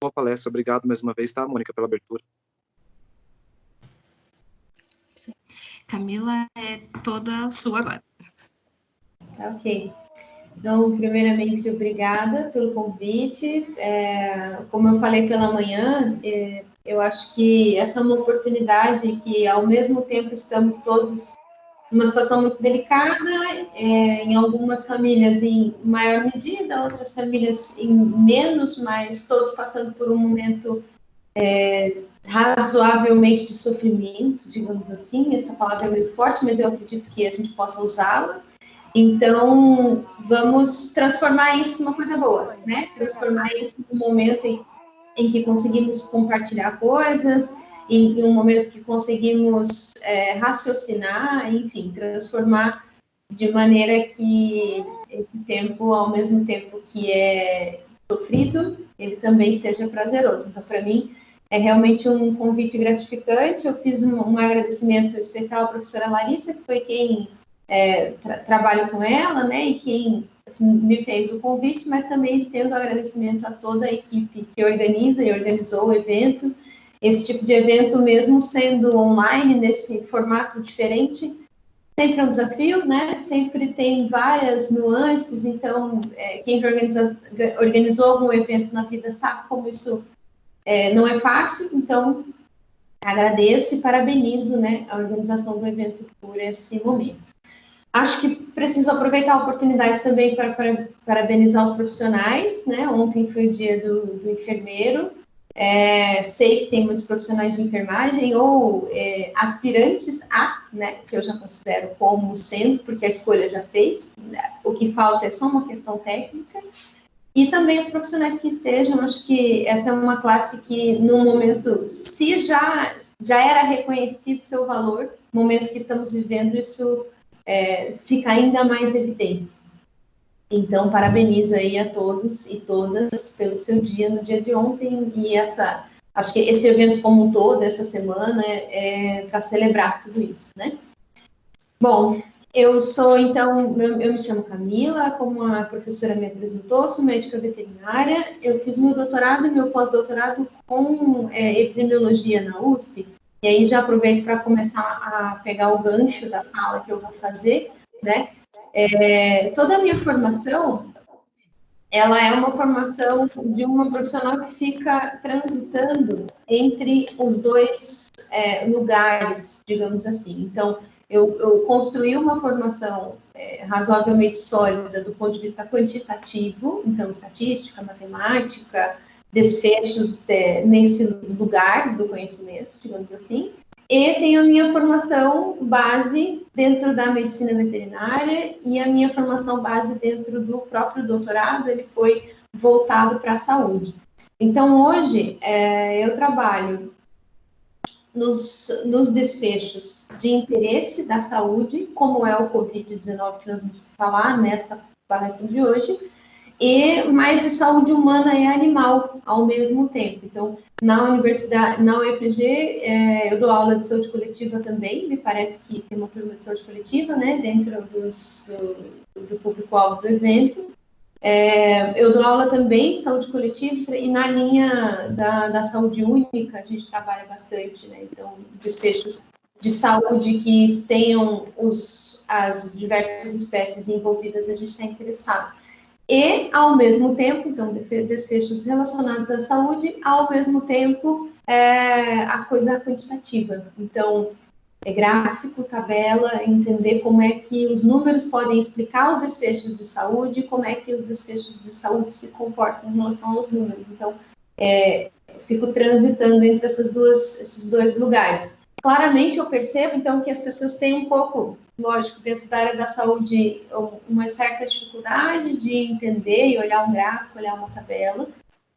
boa palestra. Obrigado mais uma vez, tá, Mônica, pela abertura. Camila, é toda sua agora. Ok. Então, primeiramente, obrigada pelo convite. Como eu falei pela manhã, eu acho que essa é uma oportunidade que, ao mesmo tempo, estamos todos numa situação muito delicada, em algumas famílias em maior medida, outras famílias em menos, mas todos passando por um momento razoavelmente de sofrimento, digamos assim. Essa palavra é meio forte, mas eu acredito que a gente possa usá-la. Então, vamos transformar isso numa coisa boa, né? Transformar isso num momento em que conseguimos compartilhar coisas, em um momento que conseguimos raciocinar, enfim, transformar de maneira que esse tempo, ao mesmo tempo que é sofrido, ele também seja prazeroso. Então, para mim, é realmente um convite gratificante. Eu fiz um agradecimento especial à professora Larissa, que foi quem trabalho com ela, né, e quem me fez o convite, mas também estendo agradecimento a toda a equipe que organiza e organizou o evento. Esse tipo de evento, mesmo sendo online, nesse formato diferente, sempre é um desafio, né, sempre tem várias nuances, então, quem já organizou algum evento na vida sabe como isso não é fácil, então, agradeço e parabenizo, né, a organização do evento por esse momento. Acho que preciso aproveitar a oportunidade também para parabenizar os profissionais, né? Ontem foi o dia do enfermeiro. Sei que tem muitos profissionais de enfermagem ou aspirantes a, né? Que eu já considero como sendo, porque a escolha já fez. Né? O que falta é só uma questão técnica. E também os profissionais que estejam, acho que essa é uma classe que, no momento, se já era reconhecido seu valor, no momento que estamos vivendo, isso fica ainda mais evidente. Então, parabenizo aí a todos e todas pelo seu dia no dia de ontem, e acho que esse evento como um todo, essa semana, é para celebrar tudo isso, né? Bom, eu me chamo Camila, como a professora me apresentou, sou médica veterinária, eu fiz meu doutorado e meu pós-doutorado com epidemiologia na USP. E aí já aproveito para começar a pegar o gancho da fala que eu vou fazer, né? Toda a minha formação, ela é uma formação de uma profissional que fica transitando entre os dois lugares, digamos assim. Então, eu construí uma formação razoavelmente sólida do ponto de vista quantitativo, então, estatística, matemática, desfechos nesse lugar do conhecimento, digamos assim, e tenho a minha formação base dentro da medicina veterinária e a minha formação base dentro do próprio doutorado, ele foi voltado para a saúde. Então, hoje, eu trabalho nos desfechos de interesse da saúde, como é o Covid-19 que nós vamos falar nesta palestra de hoje, e mais de saúde humana e animal ao mesmo tempo. Então, na universidade, na UFG, eu dou aula de saúde coletiva também, me parece que tem uma turma de saúde coletiva, né, dentro do público-alvo do evento. Eu dou aula também de saúde coletiva e na linha da saúde única a gente trabalha bastante, né, então, desfechos de saúde que tenham as diversas espécies envolvidas, a gente está interessado. E, ao mesmo tempo, então, desfechos relacionados à saúde, ao mesmo tempo, a coisa quantitativa. Então, gráfico, tabela, entender como é que os números podem explicar os desfechos de saúde, como é que os desfechos de saúde se comportam em relação aos números. Então, fico transitando entre esses dois lugares. Claramente, eu percebo, então, que as pessoas têm um pouco, lógico, dentro da área da saúde, uma certa dificuldade de entender e olhar um gráfico, olhar uma tabela.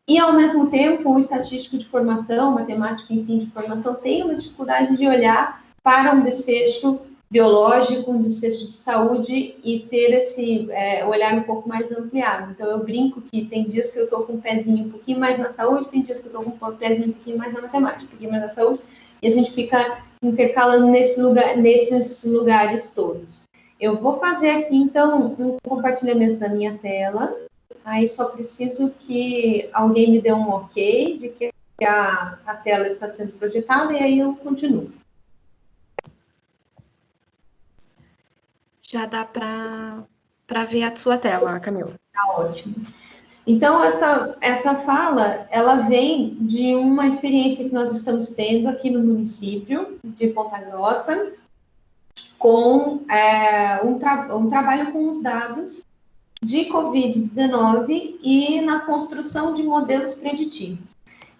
E, ao mesmo tempo, o estatístico de formação, matemático, enfim, de formação, tem uma dificuldade de olhar para um desfecho biológico, um desfecho de saúde e ter esse olhar um pouco mais ampliado. Então, eu brinco que tem dias que eu estou com um pezinho um pouquinho mais na saúde, tem dias que eu estou com um pezinho um pouquinho mais na matemática, um pouquinho mais na saúde, e a gente fica intercalando nesses lugares todos. Eu vou fazer aqui, então, um compartilhamento da minha tela, aí só preciso que alguém me dê um ok de que a tela está sendo projetada e aí eu continuo. Já dá para ver a sua tela, Camila. Tá ótimo. Então, essa fala, ela vem de uma experiência que nós estamos tendo aqui no município de Ponta Grossa, com um trabalho com os dados de Covid-19 e na construção de modelos preditivos.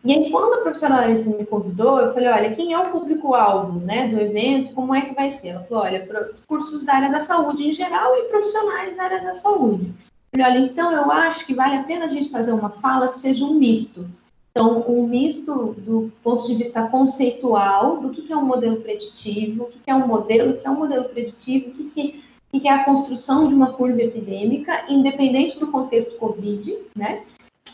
E aí, quando a professora Larissa me convidou, eu falei, olha, quem é o público-alvo, né, do evento, como é que vai ser? Ela falou, olha, cursos da área da saúde em geral e profissionais da área da saúde. Eu falei, olha, então eu acho que vale a pena a gente fazer uma fala que seja um misto. Então, um misto do ponto de vista conceitual, do que é um modelo preditivo, o que é um modelo preditivo, o que é a construção de uma curva epidêmica, independente do contexto Covid, né?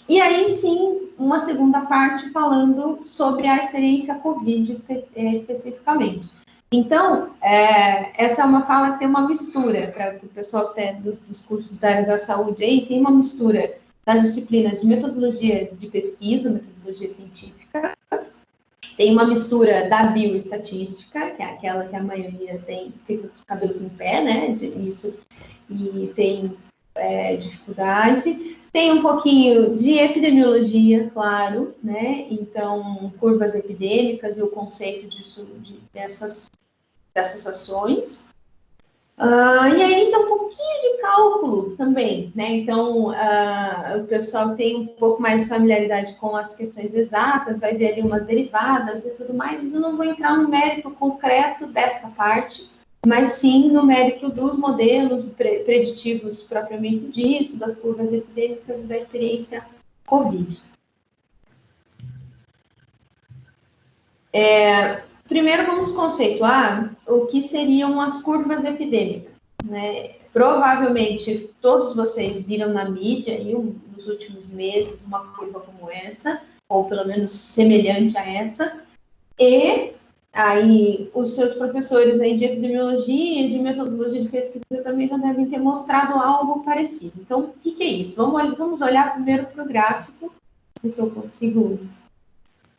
E aí, sim, uma segunda parte falando sobre a experiência Covid especificamente. Então, essa é uma fala que tem uma mistura, para o pessoal que dos cursos da área da saúde aí, tem uma mistura das disciplinas de metodologia de pesquisa, metodologia científica, tem uma mistura da bioestatística, que é aquela que a maioria fica com os cabelos em pé, né, e tem dificuldade. Tem um pouquinho de epidemiologia, claro, né? Então, curvas epidêmicas e o conceito dessas ações. E aí tem um pouquinho de cálculo também, né? Então, o pessoal tem um pouco mais de familiaridade com as questões exatas, vai ver ali umas derivadas e tudo mais, mas eu não vou entrar no mérito concreto desta parte, mas sim no mérito dos modelos preditivos propriamente dito, das curvas epidêmicas e da experiência Covid. Primeiro, vamos conceituar o que seriam as curvas epidêmicas, né? Provavelmente, todos vocês viram na mídia, nos últimos meses, uma curva como essa, ou pelo menos semelhante a essa, e aí os seus professores aí de epidemiologia e de metodologia de pesquisa também já devem ter mostrado algo parecido. Então, o que é isso? Vamos olhar primeiro para o gráfico, ver se eu consigo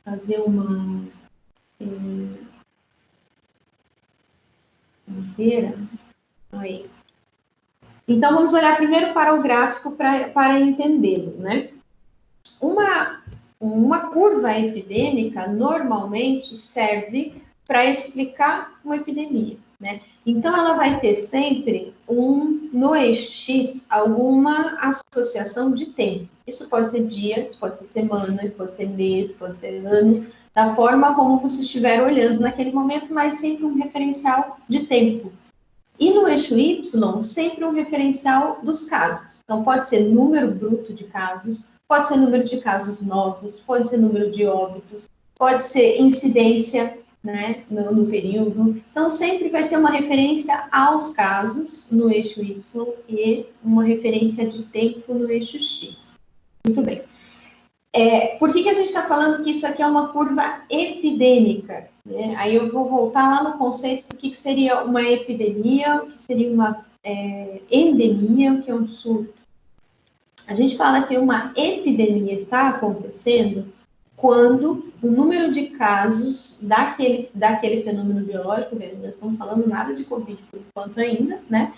fazer uma inteira. Aí. Então, vamos olhar primeiro para o gráfico para entendê-lo, né? Uma curva epidêmica normalmente serve para explicar uma epidemia, né? Então, ela vai ter sempre no eixo X, alguma associação de tempo. Isso pode ser dias, pode ser semanas, pode ser mês, pode ser ano, da forma como você estiver olhando naquele momento, mas sempre um referencial de tempo. E no eixo Y, sempre um referencial dos casos. Então, pode ser número bruto de casos, pode ser número de casos novos, pode ser número de óbitos, pode ser incidência, né, no período. Então, sempre vai ser uma referência aos casos no eixo Y e uma referência de tempo no eixo X. Muito bem. Por que a gente está falando que isso aqui é uma curva epidêmica? Né? Aí eu vou voltar lá no conceito do que seria uma epidemia, o que seria uma endemia, o que é um surto. A gente fala que uma epidemia está acontecendo quando o número de casos daquele fenômeno biológico, veja, não estamos falando nada de Covid por enquanto ainda, né?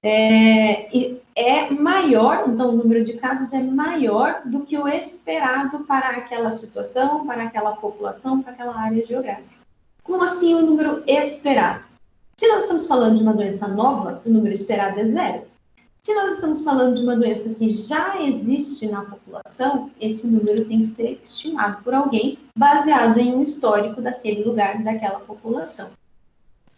É maior, então o número de casos é maior do que o esperado para aquela situação, para aquela população, para aquela área geográfica. Como assim o número esperado? Se nós estamos falando de uma doença nova, o número esperado é 0. Se nós estamos falando de uma doença que já existe na população, esse número tem que ser estimado por alguém baseado em um histórico daquele lugar, daquela população.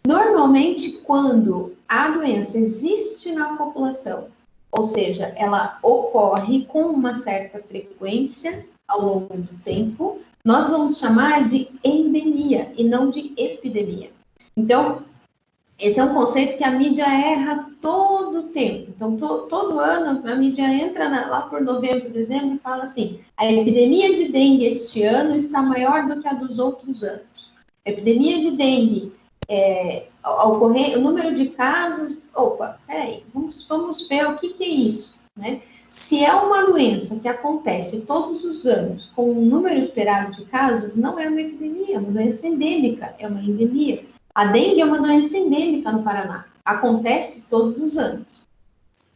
Normalmente, quando a doença existe na população, ou seja, ela ocorre com uma certa frequência ao longo do tempo, nós vamos chamar de endemia e não de epidemia. Então, esse é um conceito que a mídia erra todo o tempo. Então, todo ano, a mídia entra lá por novembro, dezembro, e fala assim, a epidemia de dengue este ano está maior do que a dos outros anos. A epidemia de dengue, o número de casos... Opa, peraí, vamos ver o que é isso, né? Se é uma doença que acontece todos os anos com um número esperado de casos, não é uma epidemia, é uma doença endêmica, é uma endemia. A dengue é uma doença endêmica no Paraná, acontece todos os anos.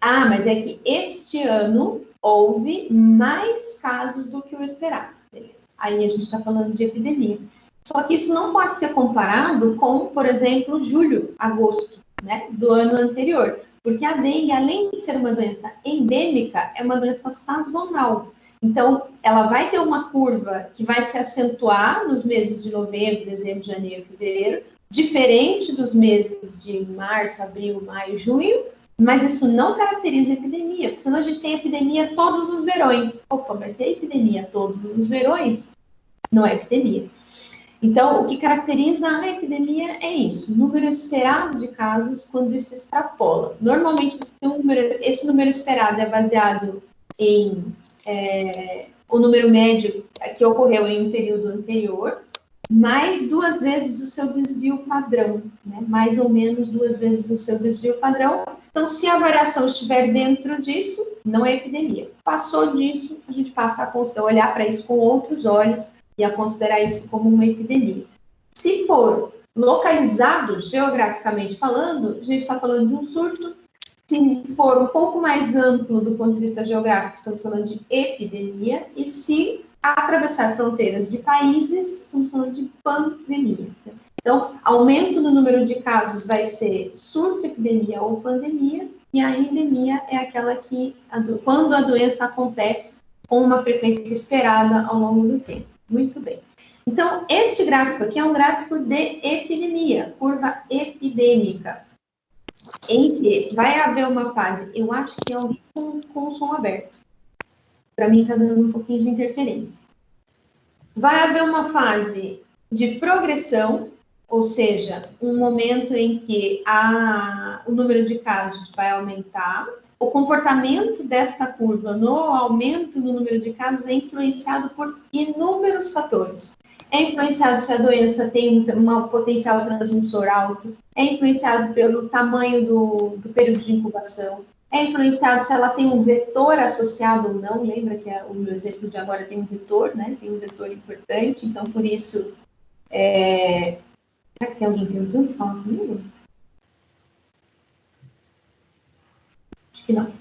Ah, mas é que este ano houve mais casos do que o esperado. Beleza. Aí a gente está falando de epidemia. Só que isso não pode ser comparado com, por exemplo, julho, agosto, né, do ano anterior. Porque a dengue, além de ser uma doença endêmica, é uma doença sazonal. Então, ela vai ter uma curva que vai se acentuar nos meses de novembro, dezembro, janeiro, fevereiro, diferente dos meses de março, abril, maio, junho, mas isso não caracteriza epidemia, porque senão a gente tem epidemia todos os verões. Opa, mas se é epidemia todos os verões, não é epidemia. Então, o que caracteriza a epidemia é isso, número esperado de casos quando isso extrapola. Normalmente, esse número esperado é baseado em o número médio que ocorreu em um período anterior, mais 2 vezes o seu desvio padrão, né? Mais ou menos 2 vezes o seu desvio padrão. Então, se a variação estiver dentro disso, não é epidemia. Passou disso, a gente passa a olhar para isso com outros olhos e a considerar isso como uma epidemia. Se for localizado geograficamente falando, a gente está falando de um surto. Se for um pouco mais amplo do ponto de vista geográfico, estamos falando de epidemia. E se atravessar fronteiras de países, estamos falando de pandemia. Então, aumento no número de casos vai ser surto, epidemia ou pandemia, e a endemia é aquela que, quando a doença acontece com uma frequência esperada ao longo do tempo. Muito bem. Então, este gráfico aqui é um gráfico de epidemia, curva epidêmica, em que vai haver uma fase, eu acho que é alguém com o som aberto. Para mim está dando um pouquinho de interferência. Vai haver uma fase de progressão, ou seja, um momento em que o número de casos vai aumentar. O comportamento desta curva no aumento do número de casos é influenciado por inúmeros fatores. É influenciado se a doença tem um potencial transmissor alto, é influenciado pelo tamanho do período de incubação, é influenciado se ela tem um vetor associado ou não. Lembra que o meu exemplo de agora tem um vetor, né? Tem um vetor importante, então por isso... Será que tem alguém tentando falar comigo? Acho que não.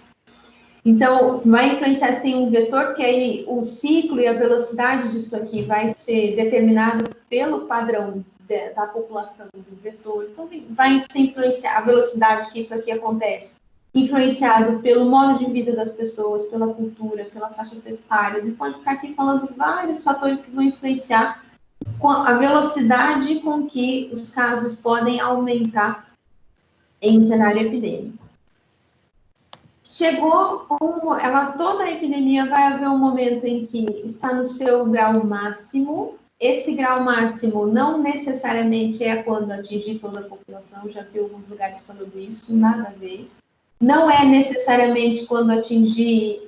Então, vai influenciar se tem um vetor, que aí o ciclo e a velocidade disso aqui vai ser determinado pelo padrão da população do vetor. Então, vai se influenciar a velocidade que isso aqui acontece, influenciado pelo modo de vida das pessoas, pela cultura, pelas faixas etárias. E pode ficar aqui falando vários fatores que vão influenciar com a velocidade com que os casos podem aumentar em cenário epidêmico. Chegou toda a epidemia vai haver um momento em que está no seu grau máximo. Esse grau máximo não necessariamente é quando atingir toda a população, já vi alguns lugares falando isso, nada a ver. Não é necessariamente quando atingir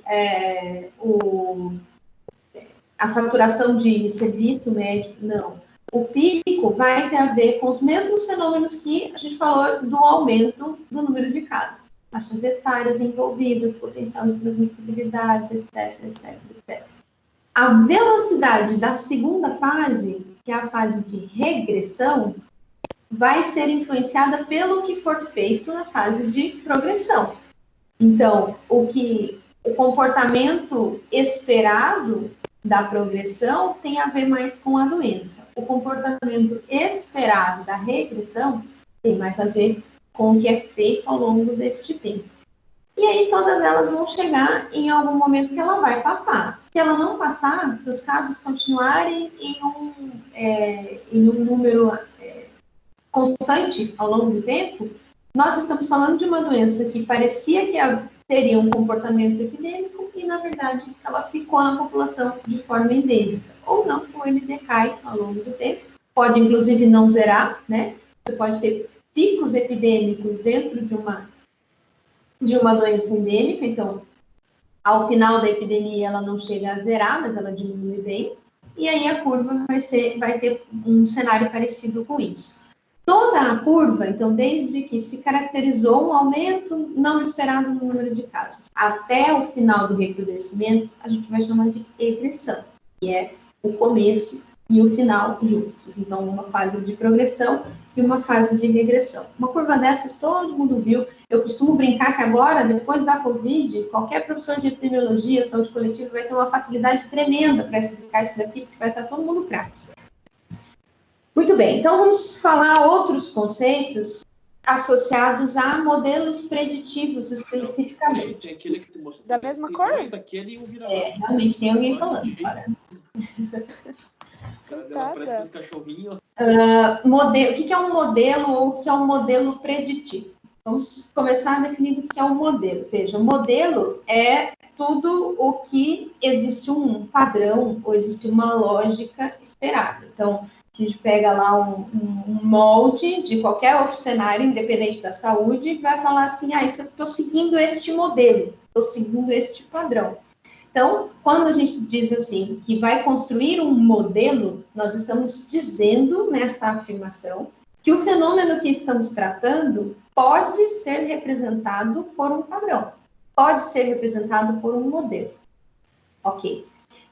a saturação de serviço médico, não. O pico vai ter a ver com os mesmos fenômenos que a gente falou do aumento do número de casos. Faixas etárias envolvidas, potencial de transmissibilidade, etc, etc, etc. A velocidade da segunda fase, que é a fase de regressão, vai ser influenciada pelo que for feito na fase de progressão. Então, o comportamento esperado da progressão tem a ver mais com a doença. O comportamento esperado da regressão tem mais a ver com o que é feito ao longo deste tempo. E aí todas elas vão chegar em algum momento que ela vai passar. Se ela não passar, se os casos continuarem em um número constante ao longo do tempo, nós estamos falando de uma doença que parecia que teria um comportamento epidêmico e, na verdade, ela ficou na população de forma endêmica. Ou não, ou ele decai ao longo do tempo. Pode, inclusive, não zerar, né? Você pode ter picos epidêmicos dentro de uma doença endêmica. Então, ao final da epidemia, ela não chega a zerar, mas ela diminui bem. E aí a curva vai ter um cenário parecido com isso. Toda a curva, então, desde que se caracterizou um aumento não esperado no número de casos, até o final do recrudescimento, a gente vai chamar de regressão, que é o começo e o final juntos. Então, uma fase de progressão e uma fase de regressão. Uma curva dessas todo mundo viu. Eu costumo brincar que agora, depois da Covid, qualquer professor de epidemiologia, saúde coletiva, vai ter uma facilidade tremenda para explicar isso daqui, porque vai estar todo mundo craque. Muito bem, então vamos falar outros conceitos associados a modelos preditivos especificamente. Tem aquele que te mostrou. Da mesma cor? Daquele e um vira Realmente tem alguém falando. Parece que os cachorrinhos. O que é um modelo ou o que é um modelo preditivo? Vamos começar definindo o que é um modelo. Veja, um modelo é tudo o que existe um padrão ou existe uma lógica esperada. Então, a gente pega lá um molde de qualquer outro cenário, independente da saúde, e vai falar assim, isso eu estou seguindo este modelo, estou seguindo este padrão. Então, quando a gente diz assim, que vai construir um modelo, nós estamos dizendo nesta afirmação que o fenômeno que estamos tratando pode ser representado por um padrão, pode ser representado por um modelo. Ok.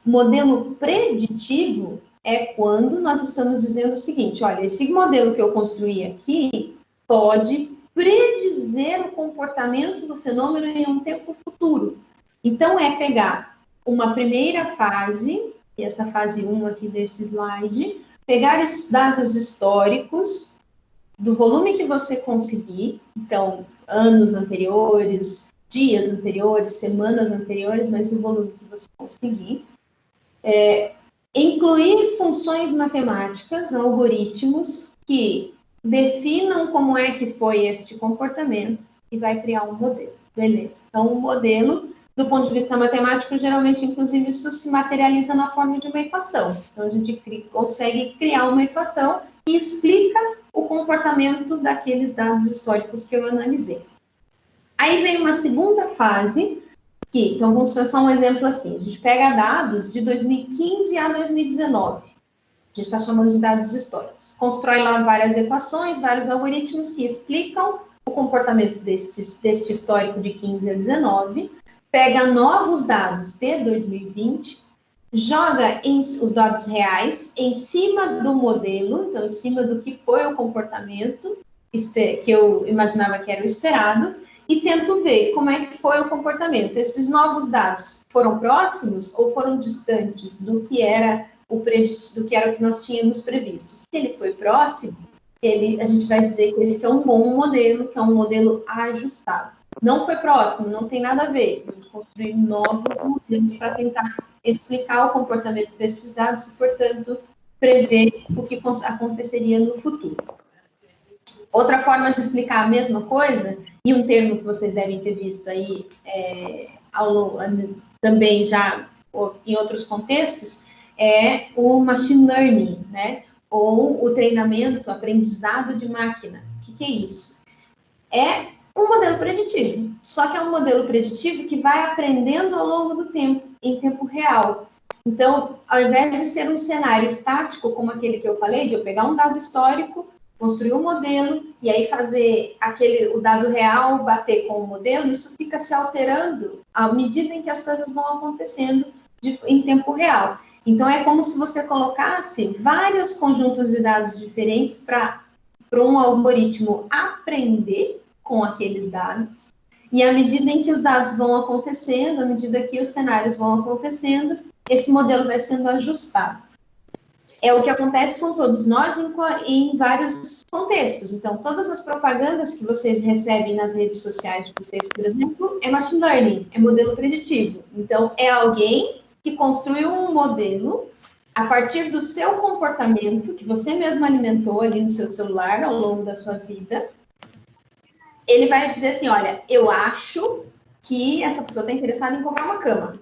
Modelo preditivo é quando nós estamos dizendo o seguinte, olha, esse modelo que eu construí aqui pode predizer o comportamento do fenômeno em um tempo futuro. Então, é pegar uma primeira fase, que é essa fase 1 aqui desse slide, pegar esses dados históricos do volume que você conseguir, então, anos anteriores, dias anteriores, semanas anteriores, mas no volume que você conseguir, incluir funções matemáticas, algoritmos, que definam como é que foi este comportamento e vai criar um modelo. Beleza. Então, um modelo, do ponto de vista matemático, geralmente, inclusive, isso se materializa na forma de uma equação. Então, a gente consegue criar uma equação que explica o comportamento daqueles dados históricos que eu analisei. Aí vem uma segunda fase, então vamos pensar um exemplo assim, a gente pega dados de 2015 a 2019, a gente está chamando de dados históricos, constrói lá várias equações, vários algoritmos que explicam o comportamento deste histórico de 15 a 19, pega novos dados de 2020, joga os dados reais em cima do modelo, então em cima do que foi o comportamento que eu imaginava que era o esperado, e tento ver como é que foi o comportamento. Esses novos dados foram próximos ou foram distantes do que era o que nós tínhamos previsto? Se ele foi próximo, a gente vai dizer que esse é um bom modelo, que é um modelo ajustado. Não foi próximo, não tem nada a ver. Vamos construir novos modelos para tentar explicar o comportamento desses dados e, portanto, prever o que aconteceria no futuro. Outra forma de explicar a mesma coisa, e um termo que vocês devem ter visto aí também já em outros contextos, é o machine learning, né? Ou o treinamento, aprendizado de máquina. O que é isso? É um modelo preditivo, só que é um modelo preditivo que vai aprendendo ao longo do tempo, em tempo real. Então, ao invés de ser um cenário estático, como aquele que eu falei, de eu pegar um dado histórico, construir um modelo, e aí fazer o dado real bater com o modelo, isso fica se alterando à medida em que as coisas vão acontecendo em tempo real. Então, é como se você colocasse vários conjuntos de dados diferentes para um algoritmo aprender com aqueles dados, e à medida em que os dados vão acontecendo, à medida que os cenários vão acontecendo, esse modelo vai sendo ajustado. É o que acontece com todos nós em vários contextos. Então, todas as propagandas que vocês recebem nas redes sociais de vocês, por exemplo, é machine learning, é modelo preditivo. Então, é alguém que construiu um modelo a partir do seu comportamento, que você mesmo alimentou ali no seu celular ao longo da sua vida. Ele vai dizer assim, olha, eu acho que essa pessoa está interessada em comprar uma cama.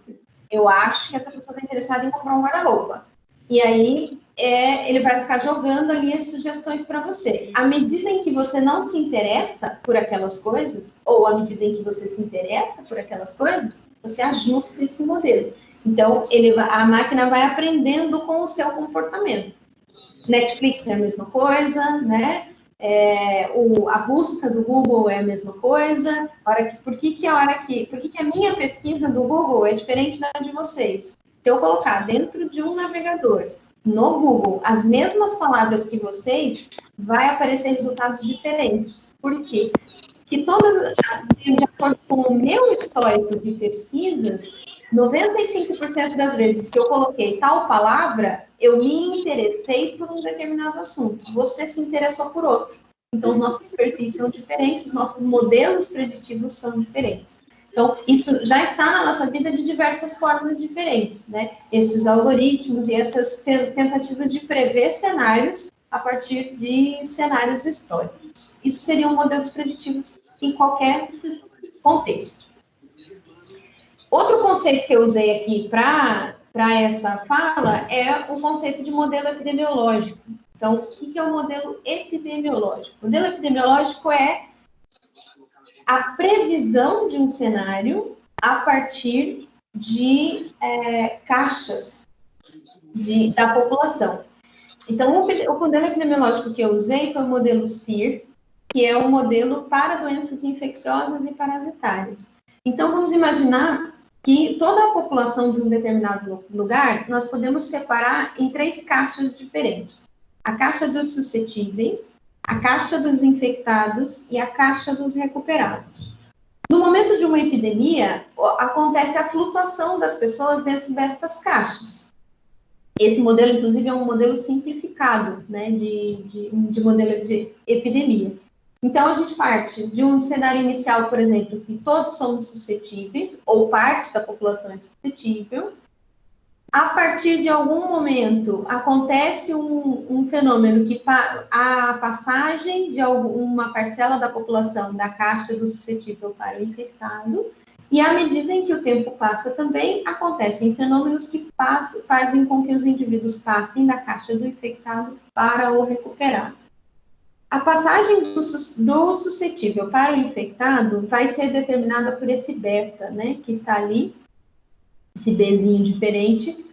Eu acho que essa pessoa está interessada em comprar um guarda-roupa. E aí, ele vai ficar jogando ali as sugestões para você. À medida em que você não se interessa por aquelas coisas, ou à medida em que você se interessa por aquelas coisas, você ajusta esse modelo. Então, a máquina vai aprendendo com o seu comportamento. Netflix é a mesma coisa, né? A busca do Google é a mesma coisa. Por que a minha pesquisa do Google é diferente da de vocês? Se eu colocar dentro de um navegador, no Google, as mesmas palavras que vocês, vai aparecer resultados diferentes. Por quê? Que de acordo com o meu histórico de pesquisas, 95% das vezes que eu coloquei tal palavra, eu me interessei por um determinado assunto. Você se interessou por outro. Então, os nossos perfis são diferentes, os nossos modelos preditivos são diferentes. Então, isso já está na nossa vida de diversas formas diferentes, né? Esses algoritmos e essas tentativas de prever cenários a partir de cenários históricos. Isso seriam modelos preditivos em qualquer contexto. Outro conceito que eu usei aqui para essa fala é o conceito de modelo epidemiológico. Então, o que é o modelo epidemiológico? O modelo epidemiológico é a previsão de um cenário a partir de caixas da população. Então, o modelo epidemiológico que eu usei foi o modelo CIR, que é um modelo para doenças infecciosas e parasitárias. Então, vamos imaginar que toda a população de um determinado lugar, nós podemos separar em 3 caixas diferentes. A caixa dos suscetíveis, a caixa dos infectados e a caixa dos recuperados. No momento de uma epidemia, acontece a flutuação das pessoas dentro destas caixas. Esse modelo, inclusive, é um modelo simplificado, né, de modelo de epidemia. Então, a gente parte de um cenário inicial, por exemplo, que todos somos suscetíveis, ou parte da população é suscetível. A partir de algum momento, acontece um fenômeno que a passagem de uma parcela da população da caixa do suscetível para o infectado, e à medida em que o tempo passa também, acontecem fenômenos que fazem com que os indivíduos passem da caixa do infectado para o recuperado. A passagem do suscetível para o infectado vai ser determinada por esse beta, né, que está ali, esse Bzinho diferente,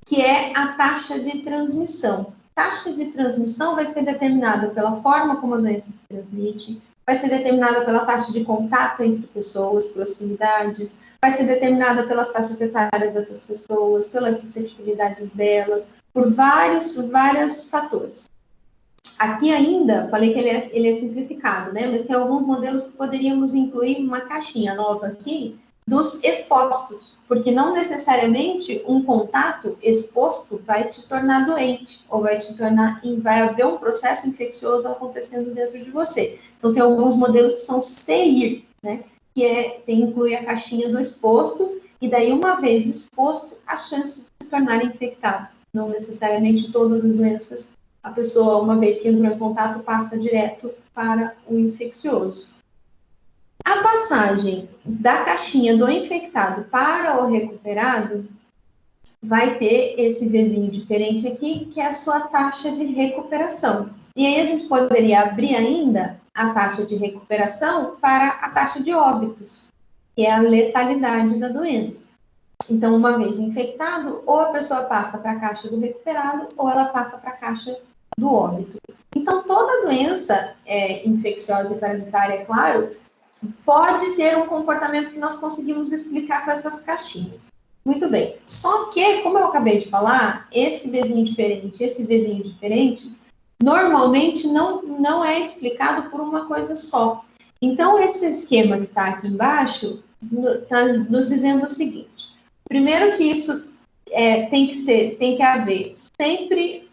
que é a taxa de transmissão. Taxa de transmissão vai ser determinada pela forma como a doença se transmite, vai ser determinada pela taxa de contato entre pessoas, proximidades, vai ser determinada pelas faixas etárias dessas pessoas, pelas suscetibilidades delas, por vários fatores. Aqui ainda, falei que ele é simplificado, né? Mas tem alguns modelos que poderíamos incluir uma caixinha nova aqui dos expostos, porque não necessariamente um contato exposto vai te tornar doente, ou vai haver um processo infeccioso acontecendo dentro de você. Então, tem alguns modelos que são CIR, né? Que inclui a caixinha do exposto, e daí, uma vez exposto, a chance de se tornar infectado. Não necessariamente todas as doenças, a pessoa, uma vez que entrou em contato, passa direto para o infeccioso. A passagem da caixinha do infectado para o recuperado vai ter esse Vzinho diferente aqui, que é a sua taxa de recuperação. E aí a gente poderia abrir ainda a taxa de recuperação para a taxa de óbitos, que é a letalidade da doença. Então, uma vez infectado, ou a pessoa passa para a caixa do recuperado, ou ela passa para a caixa do óbito. Então, toda doença infecciosa e parasitária, é claro, pode ter um comportamento que nós conseguimos explicar com essas caixinhas. Muito bem. Só que, como eu acabei de falar, esse Vzinho diferente, normalmente não é explicado por uma coisa só. Então, esse esquema que está aqui embaixo está nos dizendo o seguinte. Primeiro que isso tem que haver sempre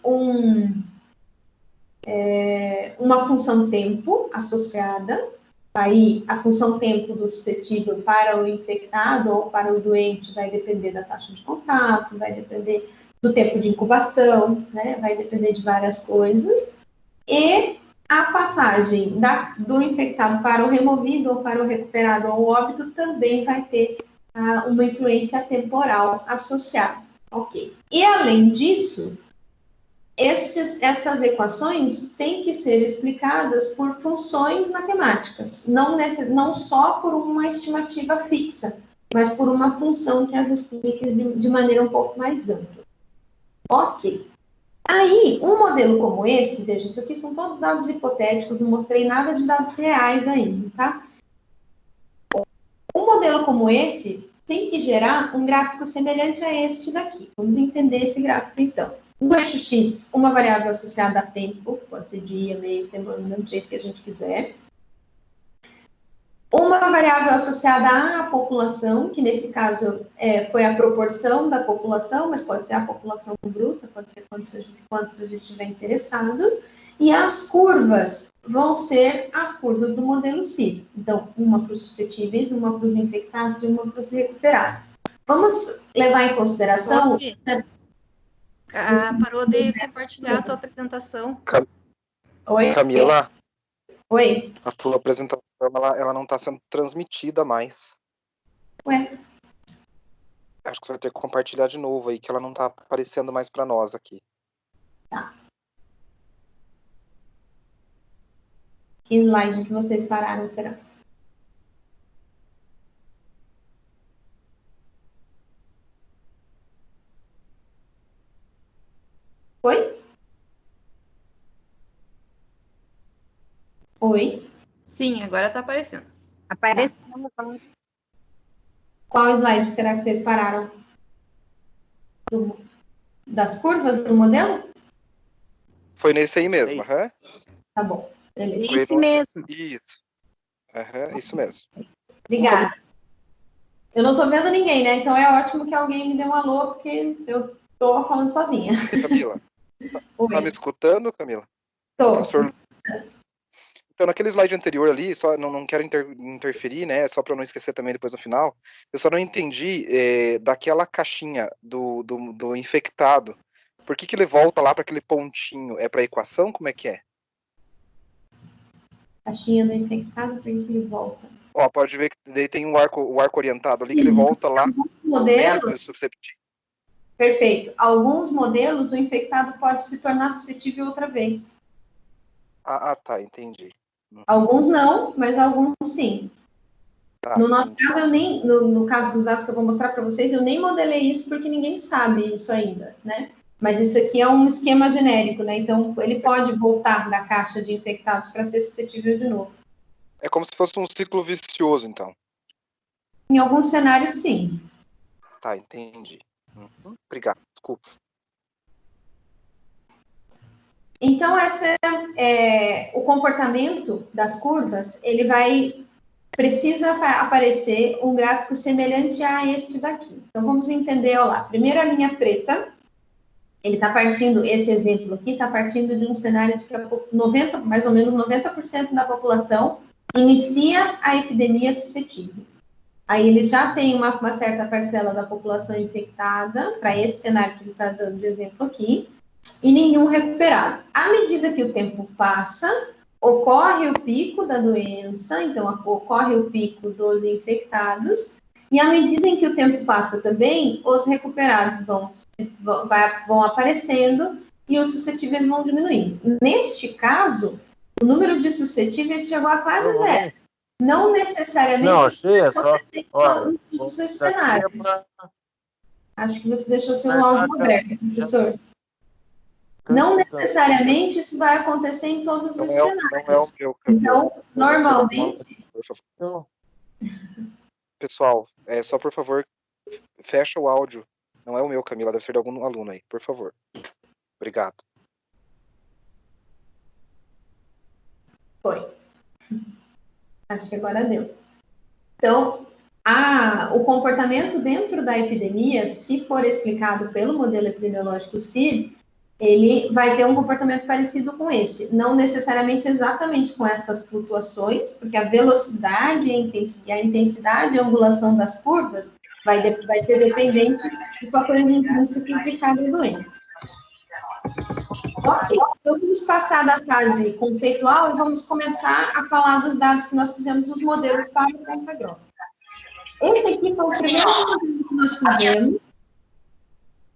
uma função tempo associada. Aí, a função tempo do suscetível para o infectado ou para o doente vai depender da taxa de contato, vai depender do tempo de incubação, né? Vai depender de várias coisas. E a passagem do infectado para o removido ou para o recuperado ou óbito também vai ter uma influência temporal associada. Ok. E, além disso, essas equações têm que ser explicadas por funções matemáticas, não só por uma estimativa fixa, mas por uma função que as explique de maneira um pouco mais ampla. Ok. Aí, um modelo como esse, veja, isso aqui são todos dados hipotéticos, não mostrei nada de dados reais ainda, tá? Um modelo como esse tem que gerar um gráfico semelhante a este daqui. Vamos entender esse gráfico, então. No eixo X, uma variável associada a tempo, pode ser dia, mês, semana, do jeito que a gente quiser. Uma variável associada à população, que nesse caso foi a proporção da população, mas pode ser a população bruta, pode ser quanto a gente estiver interessado. E as curvas vão ser as curvas do modelo CIR. Então, uma para os suscetíveis, uma para os infectados e uma para os recuperados. Vamos levar em consideração... Parou de compartilhar a tua apresentação. Oi? Camila, Oi? a tua apresentação ela não está sendo transmitida mais. Ué? Acho que você vai ter que compartilhar de novo aí, que ela não está aparecendo mais para nós aqui. Tá. Que slide que vocês pararam, será? Oi? Oi? Sim, agora tá aparecendo. Apareceu. Qual slide será que vocês pararam? Das curvas do modelo? Foi nesse aí mesmo, aham. Tá bom. Beleza. Esse mesmo. Isso. Aham, isso mesmo. Obrigada. Eu não tô vendo ninguém, né? Então é ótimo que alguém me dê um alô, porque eu tô falando sozinha. Camila, Oi. tá me escutando, Camila? Tô. Professor... Então, naquele slide anterior ali, só não quero interferir, né? Só para não esquecer também depois no final, eu só não entendi daquela caixinha do infectado. Por que ele volta lá para aquele pontinho? É para equação? Como é que é? Caixinha do infectado, por que ele volta? Ó, pode ver que daí tem o arco orientado ali, que ele volta lá. Modelos, Susceptível. perfeito. Alguns modelos, o infectado pode se tornar suscetível outra vez. Tá, entendi. Alguns não, mas alguns sim. Tá, No nosso entendi. caso, eu nem, no caso dos dados que eu vou mostrar para vocês, eu nem modelei isso porque ninguém sabe isso ainda, né? Mas isso aqui é um esquema genérico, né? Então, ele pode voltar da caixa de infectados para ser suscetível de novo. É como se fosse um ciclo vicioso, então. Em alguns cenários, sim. Tá, entendi. Obrigado, desculpa. Então, o comportamento das curvas, ele precisa aparecer um gráfico semelhante a este daqui. Então, vamos entender, olha lá. Primeiro, a linha preta, ele está partindo, esse exemplo aqui, está partindo de um cenário de que mais ou menos 90% da população inicia a epidemia suscetível. Aí ele já tem uma certa parcela da população infectada, para esse cenário que ele está dando de exemplo aqui, e nenhum recuperado. À medida que o tempo passa, ocorre o pico da doença, então ocorre o pico dos infectados, e à medida em que o tempo passa também, os recuperados vão aparecendo e os suscetíveis vão diminuindo. Neste caso, o número de suscetíveis chegou a quase zero. Não necessariamente... Não, achei, é só... em todos os seus cenários. Acho que você deixou seu áudio aberto, professor. Não necessariamente isso vai acontecer em todos os cenários. Não é o meu. Então, normalmente... Pessoal, só por favor, fecha o áudio. Não é o meu, Camila, deve ser de algum aluno aí, por favor. Obrigado. Foi. Acho que agora deu. Então, o comportamento dentro da epidemia, se for explicado pelo modelo epidemiológico CIR, ele vai ter um comportamento parecido com esse. Não necessariamente exatamente com essas flutuações, porque a velocidade e a intensidade e a angulação das curvas vai ser dependente de fatores intrínsecos de cada doença. Ok, então vamos passar da fase conceitual e vamos começar a falar dos dados que nós fizemos, os modelos para o Ponta Grossa. Esse aqui foi o primeiro modelo que nós fizemos.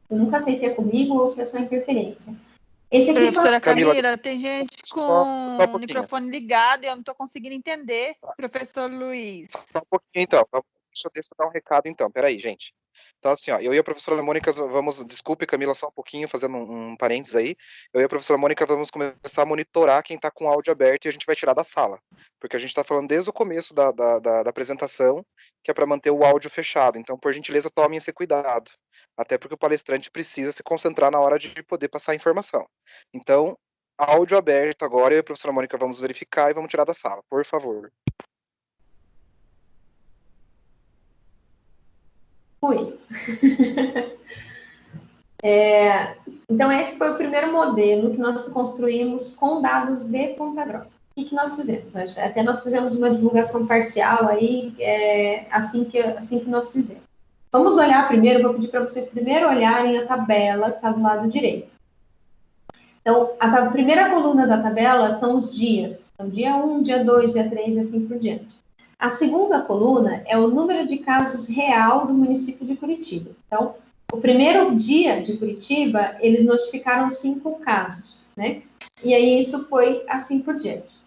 Eu nunca sei se é comigo ou se é só interferência. Esse aqui Professora foi... Camila, tem gente com só um o pouquinho. microfone ligado e eu não estou conseguindo entender. Professor Luiz. Só um pouquinho, então. Deixa eu dar um recado, então. Peraí, gente. Então, assim, ó, eu e a professora Mônica vamos, desculpe, Camila, só um pouquinho, fazendo um parênteses aí, eu e a professora Mônica vamos começar a monitorar quem está com o áudio aberto e a gente vai tirar da sala, porque a gente está falando desde o começo da apresentação, que é para manter o áudio fechado, então, por gentileza, tomem esse cuidado, até porque o palestrante precisa se concentrar na hora de poder passar a informação. Então, áudio aberto agora, eu e a professora Mônica vamos verificar e vamos tirar da sala, por favor. Fui. Então, esse foi o primeiro modelo que nós construímos com dados de Ponta Grossa. O que nós fizemos? Até nós fizemos uma divulgação parcial aí, assim que nós fizemos. Vamos olhar primeiro, vou pedir para vocês primeiro olharem a tabela que está do lado direito. Então, a primeira coluna da tabela são os dias. São dia 1, dia 2, dia 3 e assim por diante. A segunda coluna é o número de casos real do município de Curitiba. Então, o primeiro dia de Curitiba, eles notificaram 5 casos, né? E aí isso foi assim por diante.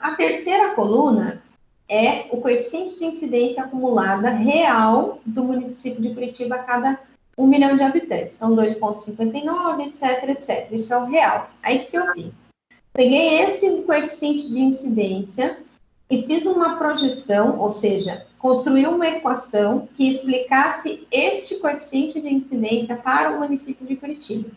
A terceira coluna é o coeficiente de incidência acumulada real do município de Curitiba a cada 1 milhão de habitantes. Então, 2,59, etc, etc. Isso é o real. Aí, o que eu fiz? Peguei esse coeficiente de incidência e fiz uma projeção, ou seja, construí uma equação que explicasse este coeficiente de incidência para o município de Curitiba.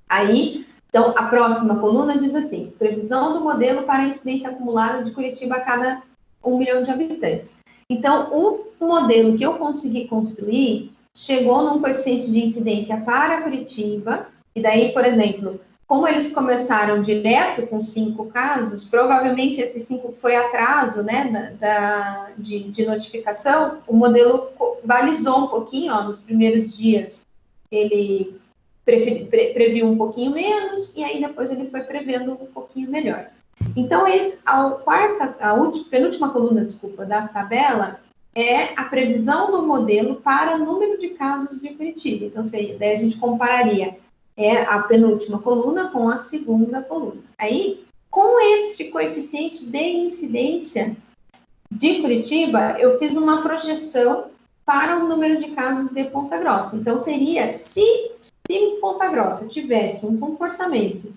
Aí, então, a próxima coluna diz assim, previsão do modelo para a incidência acumulada de Curitiba a cada 1 milhão de habitantes. Então, o modelo que eu consegui construir chegou num coeficiente de incidência para Curitiba, e daí, por exemplo, como eles começaram direto com 5 casos, provavelmente esses 5 foi atraso, né, de notificação, o modelo balizou um pouquinho, ó, nos primeiros dias ele previu um pouquinho menos, e aí depois ele foi prevendo um pouquinho melhor. Então, penúltima coluna, desculpa, da tabela, é a previsão do modelo para número de casos de Curitiba. Então, daí a gente compararia a penúltima coluna com a segunda coluna. Aí, com este coeficiente de incidência de Curitiba, eu fiz uma projeção para o número de casos de Ponta Grossa. Então, seria, se Ponta Grossa tivesse um comportamento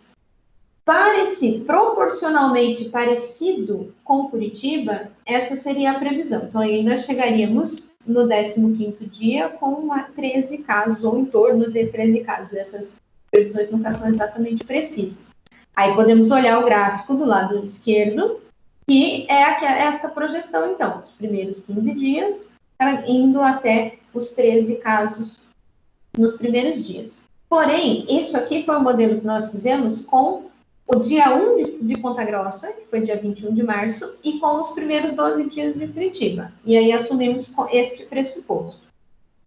proporcionalmente parecido com Curitiba, essa seria a previsão. Então, ainda chegaríamos no 15º dia com 13 casos, ou em torno de 13 casos. Essas previsões nunca são exatamente precisas. Aí podemos olhar o gráfico do lado esquerdo, que é esta projeção, então, os primeiros 15 dias, indo até os 13 casos nos primeiros dias. Porém, isso aqui foi o modelo que nós fizemos com o dia 1 de Ponta Grossa, que foi dia 21 de março, e com os primeiros 12 dias de Curitiba. E aí assumimos este pressuposto.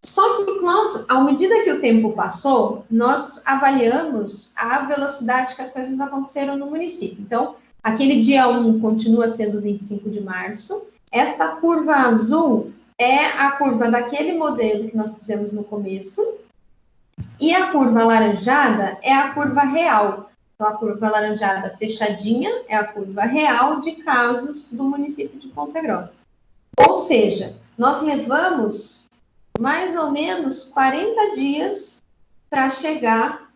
Só que nós, à medida que o tempo passou, nós avaliamos a velocidade que as coisas aconteceram no município. Então, aquele dia 1 continua sendo 25 de março. Esta curva azul é a curva daquele modelo que nós fizemos no começo. E a curva alaranjada é a curva real. Então, a curva alaranjada fechadinha é a curva real de casos do município de Ponta Grossa. Ou seja, nós levamos mais ou menos 40 dias para chegar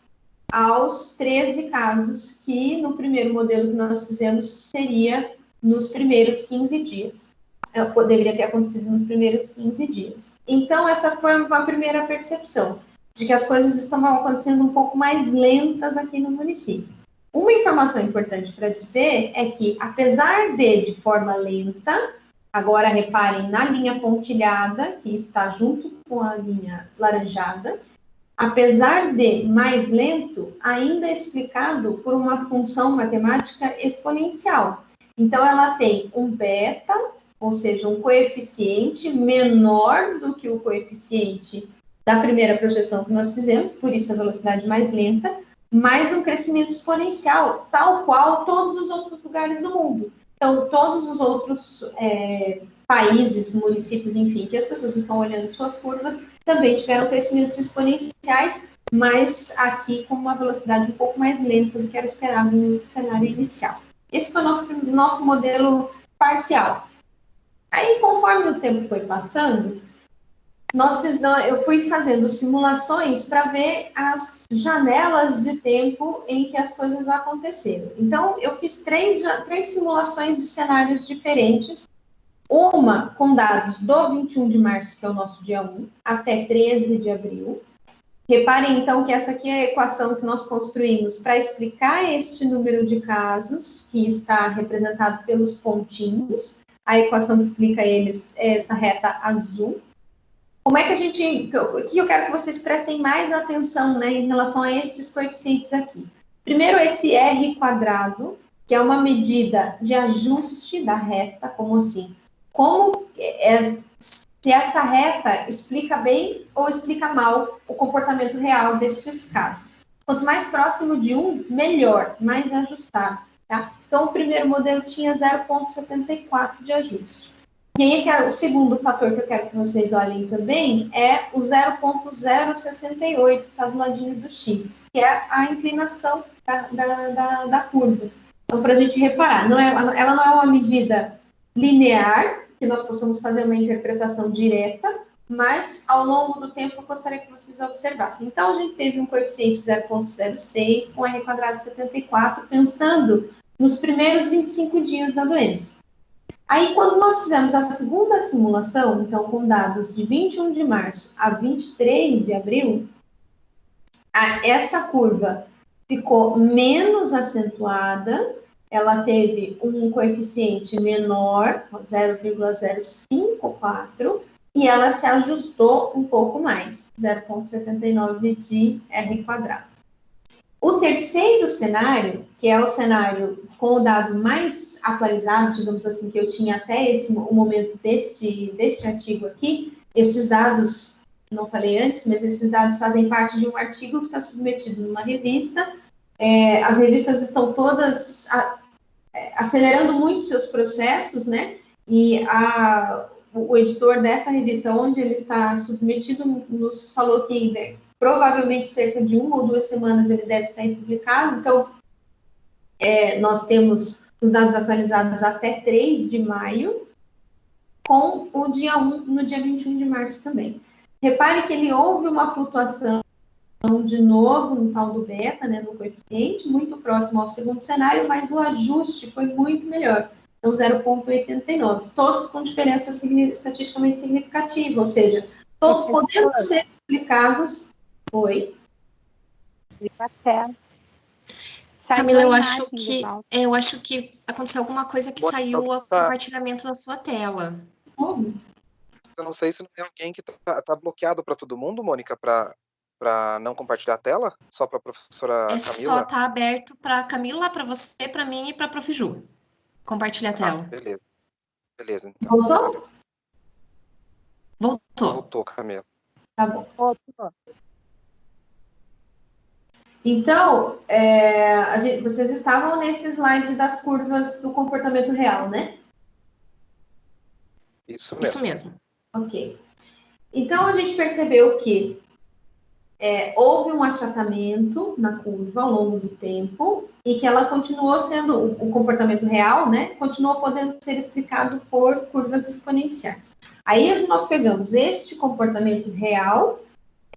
aos 13 casos que no primeiro modelo que nós fizemos seria nos primeiros 15 dias. Deveria ter acontecido nos primeiros 15 dias. Então, essa foi uma primeira percepção de que as coisas estavam acontecendo um pouco mais lentas aqui no município. Uma informação importante para dizer é que, apesar de forma lenta, agora reparem na linha pontilhada, que está junto com a linha laranjada, apesar de mais lento, ainda é explicado por uma função matemática exponencial. Então, ela tem um beta, ou seja, um coeficiente menor do que o coeficiente da primeira projeção que nós fizemos, por isso a velocidade mais lenta, mais um crescimento exponencial, tal qual todos os outros lugares do mundo. Então, todos os outros países, municípios, enfim, que as pessoas estão olhando suas curvas, também tiveram crescimentos exponenciais, mas aqui com uma velocidade um pouco mais lenta do que era esperado no cenário inicial. Esse foi o nosso modelo parcial. Aí, conforme o tempo foi passando, eu fui fazendo simulações para ver as janelas de tempo em que as coisas aconteceram. Então, eu fiz três simulações de cenários diferentes, uma com dados do 21 de março, que é o nosso dia 1, até 13 de abril. Reparem, então, que essa aqui é a equação que nós construímos para explicar este número de casos, que está representado pelos pontinhos. A equação que explica eles é essa reta azul. Como é que a gente... O que eu quero que vocês prestem mais atenção, né, em relação a estes coeficientes aqui. Primeiro, esse R quadrado, que é uma medida de ajuste da reta, como assim? Se essa reta explica bem ou explica mal o comportamento real destes casos. Quanto mais próximo de 1, melhor, mais ajustado. Tá? Então, o primeiro modelo tinha 0,74 de ajuste. E aí, o segundo fator que eu quero que vocês olhem também é o 0,068, que está do ladinho do X, que é a inclinação da curva. Então, para a gente reparar, ela não é uma medida linear, que nós possamos fazer uma interpretação direta, mas ao longo do tempo eu gostaria que vocês observassem. Então, a gente teve um coeficiente 0,06 com R quadrado 74, pensando nos primeiros 25 dias da doença. Aí, quando nós fizemos a segunda simulação, então com dados de 21 de março a 23 de abril, essa curva ficou menos acentuada, ela teve um coeficiente menor, 0,054, e ela se ajustou um pouco mais, 0,79 de R quadrado. O terceiro cenário, que é o cenário com o dado mais atualizado, digamos assim, que eu tinha até o momento deste artigo aqui, esses dados, não falei antes, mas esses dados fazem parte de um artigo que está submetido numa revista. As revistas estão todas acelerando muito seus processos, né? E o editor dessa revista, onde ele está submetido, nos falou que provavelmente cerca de 1 ou 2 semanas ele deve estar publicado. Então, nós temos os dados atualizados até 3 de maio, com o dia 1 no dia 21 de março também. Repare que houve uma flutuação de novo no tal do beta, né, no coeficiente, muito próximo ao segundo cenário, mas o ajuste foi muito melhor. Então, 0,89. Todos com diferença estatisticamente significativa, ou seja, todos podendo ser explicados. Oi. Camila, eu acho que aconteceu alguma coisa que saiu o compartilhamento da sua tela. Eu não sei se não tem alguém que tá bloqueado para todo mundo, Mônica, para não compartilhar a tela? Só para a professora Camila? Só tá aberto para Camila, para você, para mim e para a Prof. Ju. Compartilha a tela. Beleza, então. Voltou? Voltou, Camila. Tá bom. Voltou. Então, vocês estavam nesse slide das curvas do comportamento real, né? Isso mesmo. Isso mesmo. Ok. Então, a gente percebeu que houve um achatamento na curva ao longo do tempo e que ela continuou sendo, o comportamento real, né? Continuou podendo ser explicado por curvas exponenciais. Aí, nós pegamos este comportamento real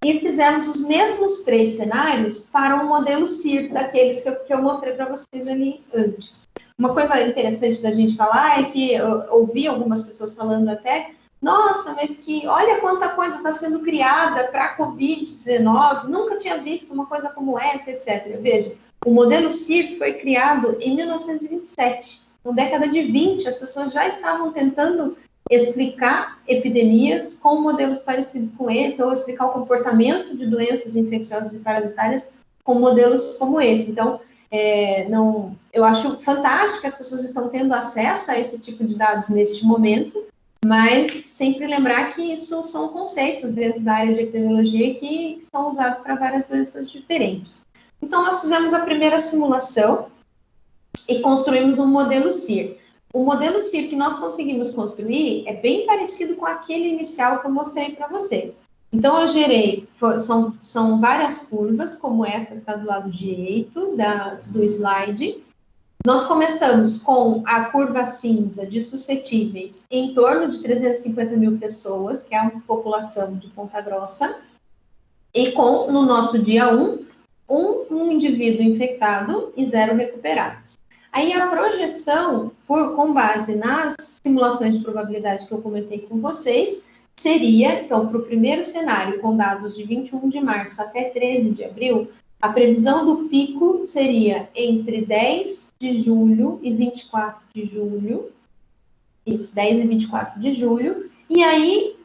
e fizemos os mesmos 3 cenários para um modelo CIR, daqueles que eu mostrei para vocês ali antes. Uma coisa interessante da gente falar é que eu ouvi algumas pessoas falando até, nossa, mas que olha quanta coisa está sendo criada para a Covid-19, nunca tinha visto uma coisa como essa, etc. Veja, o modelo CIR foi criado em 1927. Na década de 20, as pessoas já estavam tentando explicar epidemias com modelos parecidos com esse, ou explicar o comportamento de doenças infecciosas e parasitárias com modelos como esse. Então, eu acho fantástico que as pessoas estão tendo acesso a esse tipo de dados neste momento, mas sempre lembrar que isso são conceitos dentro da área de epidemiologia que são usados para várias doenças diferentes. Então, nós fizemos a primeira simulação e construímos um modelo CIR. O modelo CIR que nós conseguimos construir é bem parecido com aquele inicial que eu mostrei para vocês. Então, eu gerei, são várias curvas, como essa que está do lado direito do slide, Nós começamos com a curva cinza de suscetíveis em torno de 350 mil pessoas, que é a população de Ponta Grossa, e com, no nosso dia 1, um indivíduo infectado e 0 recuperados. Aí a projeção, com base nas simulações de probabilidade que eu comentei com vocês, seria, então, para o primeiro cenário, com dados de 21 de março até 13 de abril, a previsão do pico seria entre 10 de julho e 24 de julho, isso, 10 e 24 de julho, e aí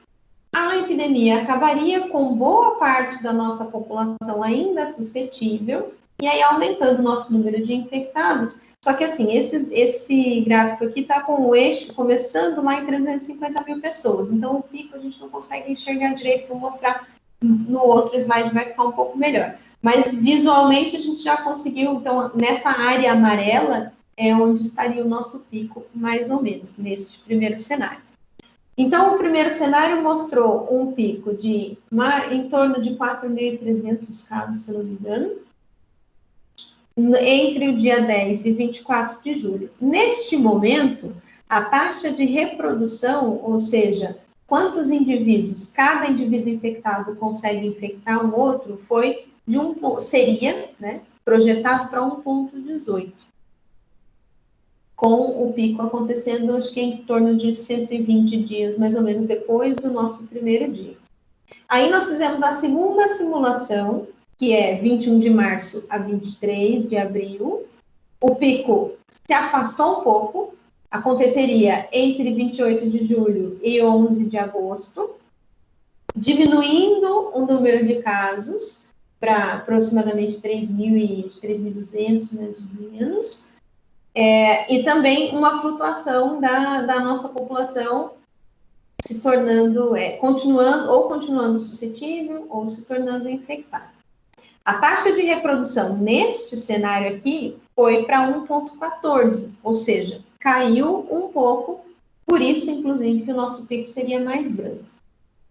a epidemia acabaria com boa parte da nossa população ainda suscetível, e aí aumentando o nosso número de infectados. Só que assim, esse gráfico aqui está com o eixo começando lá em 350 mil pessoas, então o pico a gente não consegue enxergar direito, vou mostrar no outro slide, vai ficar um pouco melhor. Mas visualmente a gente já conseguiu, então nessa área amarela é onde estaria o nosso pico, mais ou menos, neste primeiro cenário. Então, o primeiro cenário mostrou um pico de em torno de 4.300 casos, se eu não me engano, entre o dia 10 e 24 de julho. Neste momento, a taxa de reprodução, ou seja, quantos indivíduos, cada indivíduo infectado consegue infectar um outro, foi seria, né, projetado para 1,18. Com o pico acontecendo, acho que em torno de 120 dias, mais ou menos, depois do nosso primeiro dia. Aí nós fizemos a segunda simulação, que é 21 de março a 23 de abril. O pico se afastou um pouco, aconteceria entre 28 de julho e 11 de agosto, diminuindo o número de casos para aproximadamente 3.200, mais ou menos, e também uma flutuação da nossa população se tornando, continuando suscetível ou se tornando infectada. A taxa de reprodução neste cenário aqui foi para 1,14, ou seja, caiu um pouco, por isso, inclusive, que o nosso pico seria mais brando.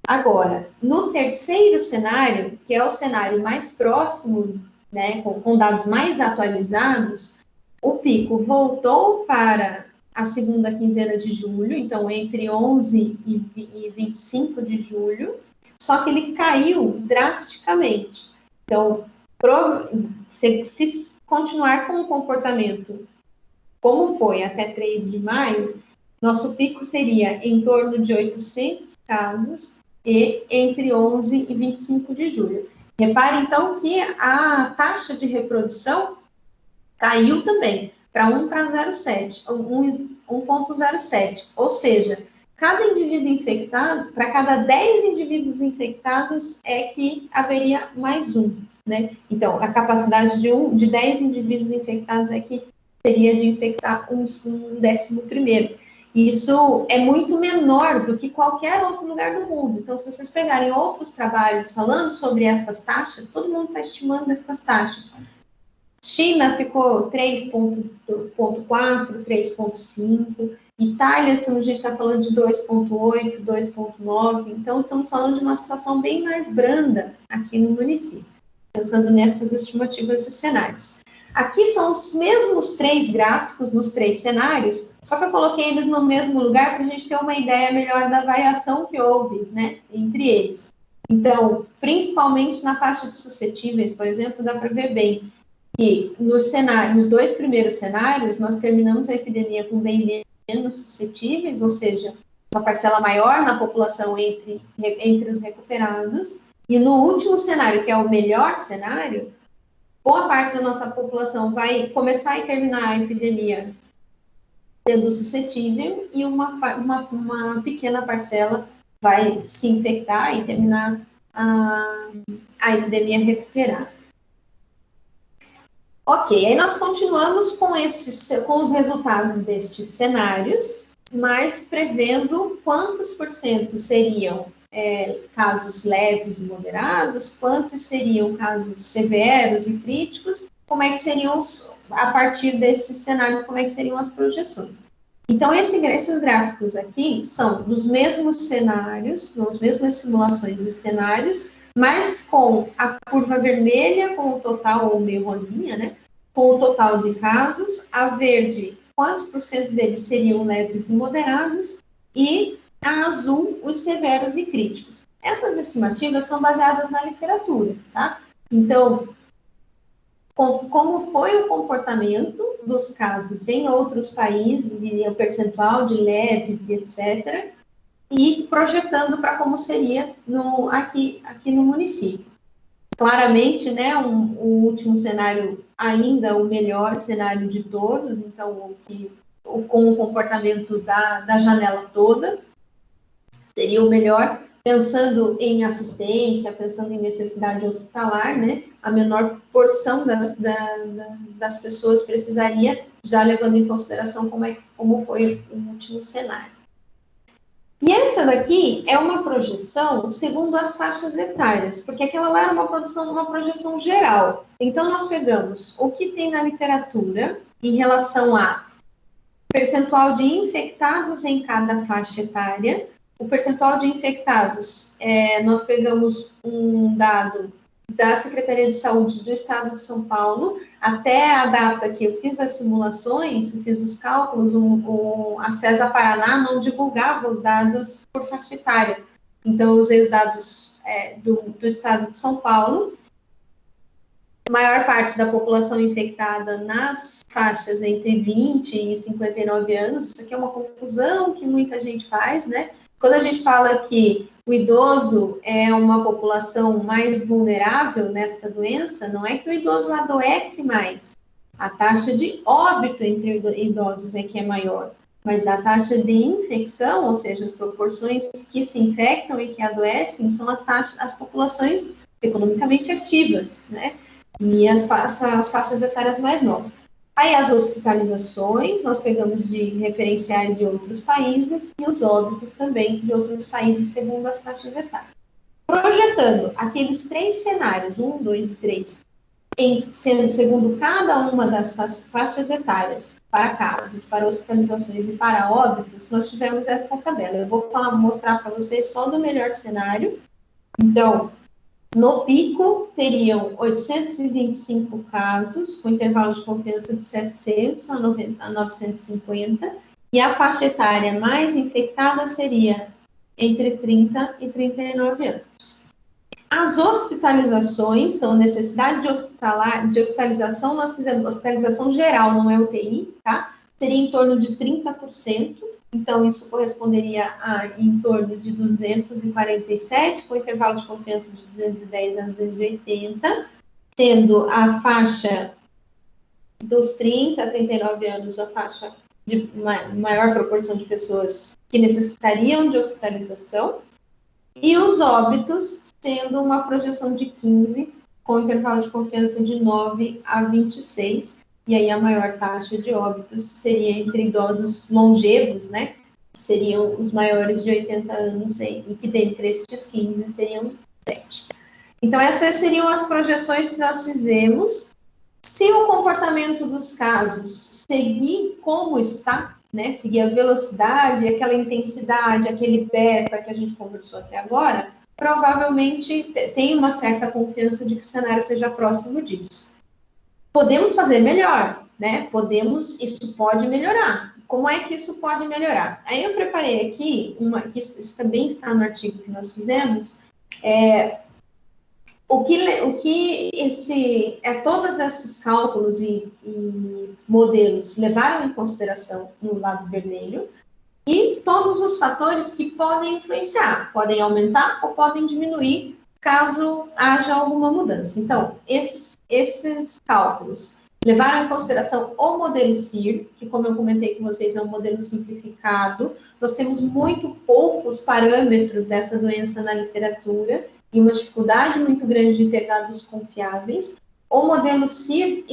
Agora, no terceiro cenário, que é o cenário mais próximo, né, com dados mais atualizados, o pico voltou para a segunda quinzena de julho, então entre 11 e 25 de julho, só que ele caiu drasticamente. Então, se continuar com o comportamento como foi até 3 de maio, nosso pico seria em torno de 800 casos e entre 11 e 25 de julho. Repare, então, que a taxa de reprodução caiu também para 1,07, ou seja, cada indivíduo infectado, para cada 10 indivíduos infectados é que haveria mais um, né? Então, a capacidade de 10 indivíduos infectados é que seria de infectar um 11º. Isso é muito menor do que qualquer outro lugar do mundo. Então, se vocês pegarem outros trabalhos falando sobre essas taxas, todo mundo está estimando essas taxas. China ficou 3,4, 3,5. Itália, a gente está falando de 2,8, 2,9. Então, estamos falando de uma situação bem mais branda aqui no município, pensando nessas estimativas de cenários. Aqui são os mesmos 3 gráficos nos 3 cenários, só que eu coloquei eles no mesmo lugar para a gente ter uma ideia melhor da variação que houve, né, entre eles. Então, principalmente na taxa de suscetíveis, por exemplo, dá para ver bem que nos 2 primeiros cenários, nós terminamos a epidemia com bem menos suscetíveis, ou seja, uma parcela maior na população entre os recuperados, e no último cenário, que é o melhor cenário, boa parte da nossa população vai começar e terminar a epidemia sendo suscetível, e uma pequena parcela vai se infectar e terminar a epidemia recuperada. Ok, aí nós continuamos com os resultados destes cenários, mas prevendo quantos por cento seriam casos leves e moderados, quantos seriam casos severos e críticos, como é que seriam, a partir desses cenários, como é que seriam as projeções. Então, esses gráficos aqui são dos mesmos cenários, nas mesmas simulações de cenários, mas com a curva vermelha, com o total ou meio rosinha, né? com o total de casos, a verde, quantos por cento deles seriam leves e moderados, e a azul, os severos e críticos. Essas estimativas são baseadas na literatura, tá? Então, como foi o comportamento dos casos em outros países, e o percentual de leves e etc., e projetando para como seria aqui no município. Claramente, né, o último cenário ainda o melhor cenário de todos, então, com o comportamento da janela toda, seria o melhor, pensando em assistência, pensando em necessidade hospitalar, né, a menor porção das pessoas precisaria, já levando em consideração como foi o último cenário. E essa daqui é uma projeção segundo as faixas etárias, porque aquela lá era uma projeção geral. Então, nós pegamos o que tem na literatura em relação a percentual de infectados em cada faixa etária. O percentual de infectados, nós pegamos um dado da Secretaria de Saúde do Estado de São Paulo, até a data que eu fiz as simulações, fiz os cálculos, a CESA Paraná não divulgava os dados por faixa etária. Então, eu usei os dados do Estado de São Paulo. A maior parte da população infectada nas faixas entre 20 e 59 anos. Isso aqui é uma confusão que muita gente faz, né? Quando a gente fala que o idoso é uma população mais vulnerável nessa doença, não é que o idoso adoece mais. A taxa de óbito entre idosos é que é maior, mas a taxa de infecção, ou seja, as proporções que se infectam e que adoecem, são as populações economicamente ativas, né? E as faixas etárias mais novas. Aí as hospitalizações, nós pegamos de referenciais de outros países e os óbitos também de outros países segundo as faixas etárias. Projetando aqueles 3 cenários, 1, 2 e 3, segundo cada uma das faixas etárias, para casos, para hospitalizações e para óbitos, nós tivemos esta tabela. Eu vou mostrar para vocês só do melhor cenário. Então, no pico, teriam 825 casos, com intervalo de confiança de 700 a 950, e a faixa etária mais infectada seria entre 30 e 39 anos. As hospitalizações, então, necessidade de hospitalização, nós fizemos hospitalização geral, não é UTI, tá? Seria em torno de 30%. Então, isso corresponderia a em torno de 247, com intervalo de confiança de 210 a 280, sendo a faixa dos 30 a 39 anos a faixa de maior proporção de pessoas que necessitariam de hospitalização, e os óbitos sendo uma projeção de 15, com intervalo de confiança de 9 a 26, e aí a maior taxa de óbitos seria entre idosos longevos, né? Que seriam os maiores de 80 anos, e que dentre estes 15 seriam 7. Então, essas seriam as projeções que nós fizemos. Se o comportamento dos casos seguir como está, né? Seguir a velocidade, aquela intensidade, aquele beta que a gente conversou até agora, provavelmente tem uma certa confiança de que o cenário seja próximo disso. Podemos fazer melhor, né? Isso pode melhorar. Como é que isso pode melhorar? Aí eu preparei aqui, isso também está no artigo que nós fizemos, todos esses cálculos e modelos levaram em consideração no lado vermelho, e todos os fatores que podem influenciar, podem aumentar ou podem diminuir caso haja alguma mudança. Então, esses cálculos levaram em consideração o modelo CIR, que, como eu comentei com vocês, é um modelo simplificado. Nós temos muito poucos parâmetros dessa doença na literatura e uma dificuldade muito grande de ter dados confiáveis. O modelo CIR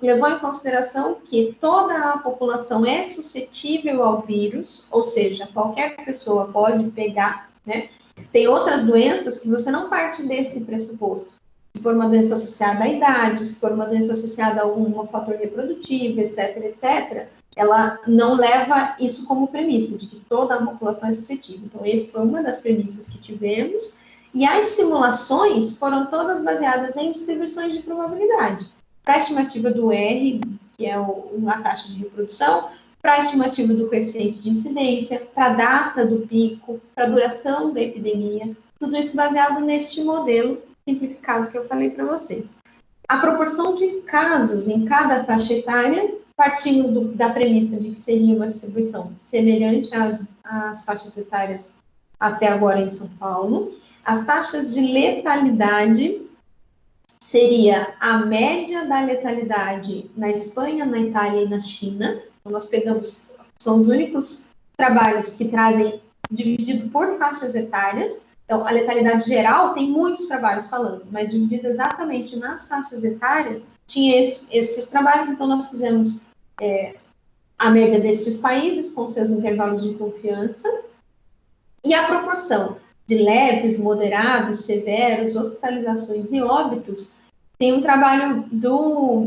levou em consideração que toda a população é suscetível ao vírus, ou seja, qualquer pessoa pode pegar, né? Tem outras doenças que você não parte desse pressuposto. Se for uma doença associada à idade, se for uma doença associada a algum fator reprodutivo, etc., etc., ela não leva isso como premissa, de que toda a população é suscetível. Então, essa foi uma das premissas que tivemos. E as simulações foram todas baseadas em distribuições de probabilidade. para a estimativa do R, que é a taxa de reprodução, para a estimativa do coeficiente de incidência, para a data do pico, para a duração da epidemia, tudo isso baseado neste modelo simplificado que eu falei para vocês. A proporção de casos em cada faixa etária, partimos da premissa de que seria uma distribuição semelhante às faixas etárias até agora em São Paulo. As taxas de letalidade seria a média da letalidade na Espanha, na Itália e na China. Então, nós pegamos, são os únicos trabalhos que trazem dividido por faixas etárias. Então, a letalidade geral tem muitos trabalhos falando, mas dividido exatamente nas faixas etárias, tinha estes trabalhos, então nós fizemos a média destes países com seus intervalos de confiança e a proporção de leves, moderados, severos, hospitalizações e óbitos. Tem um trabalho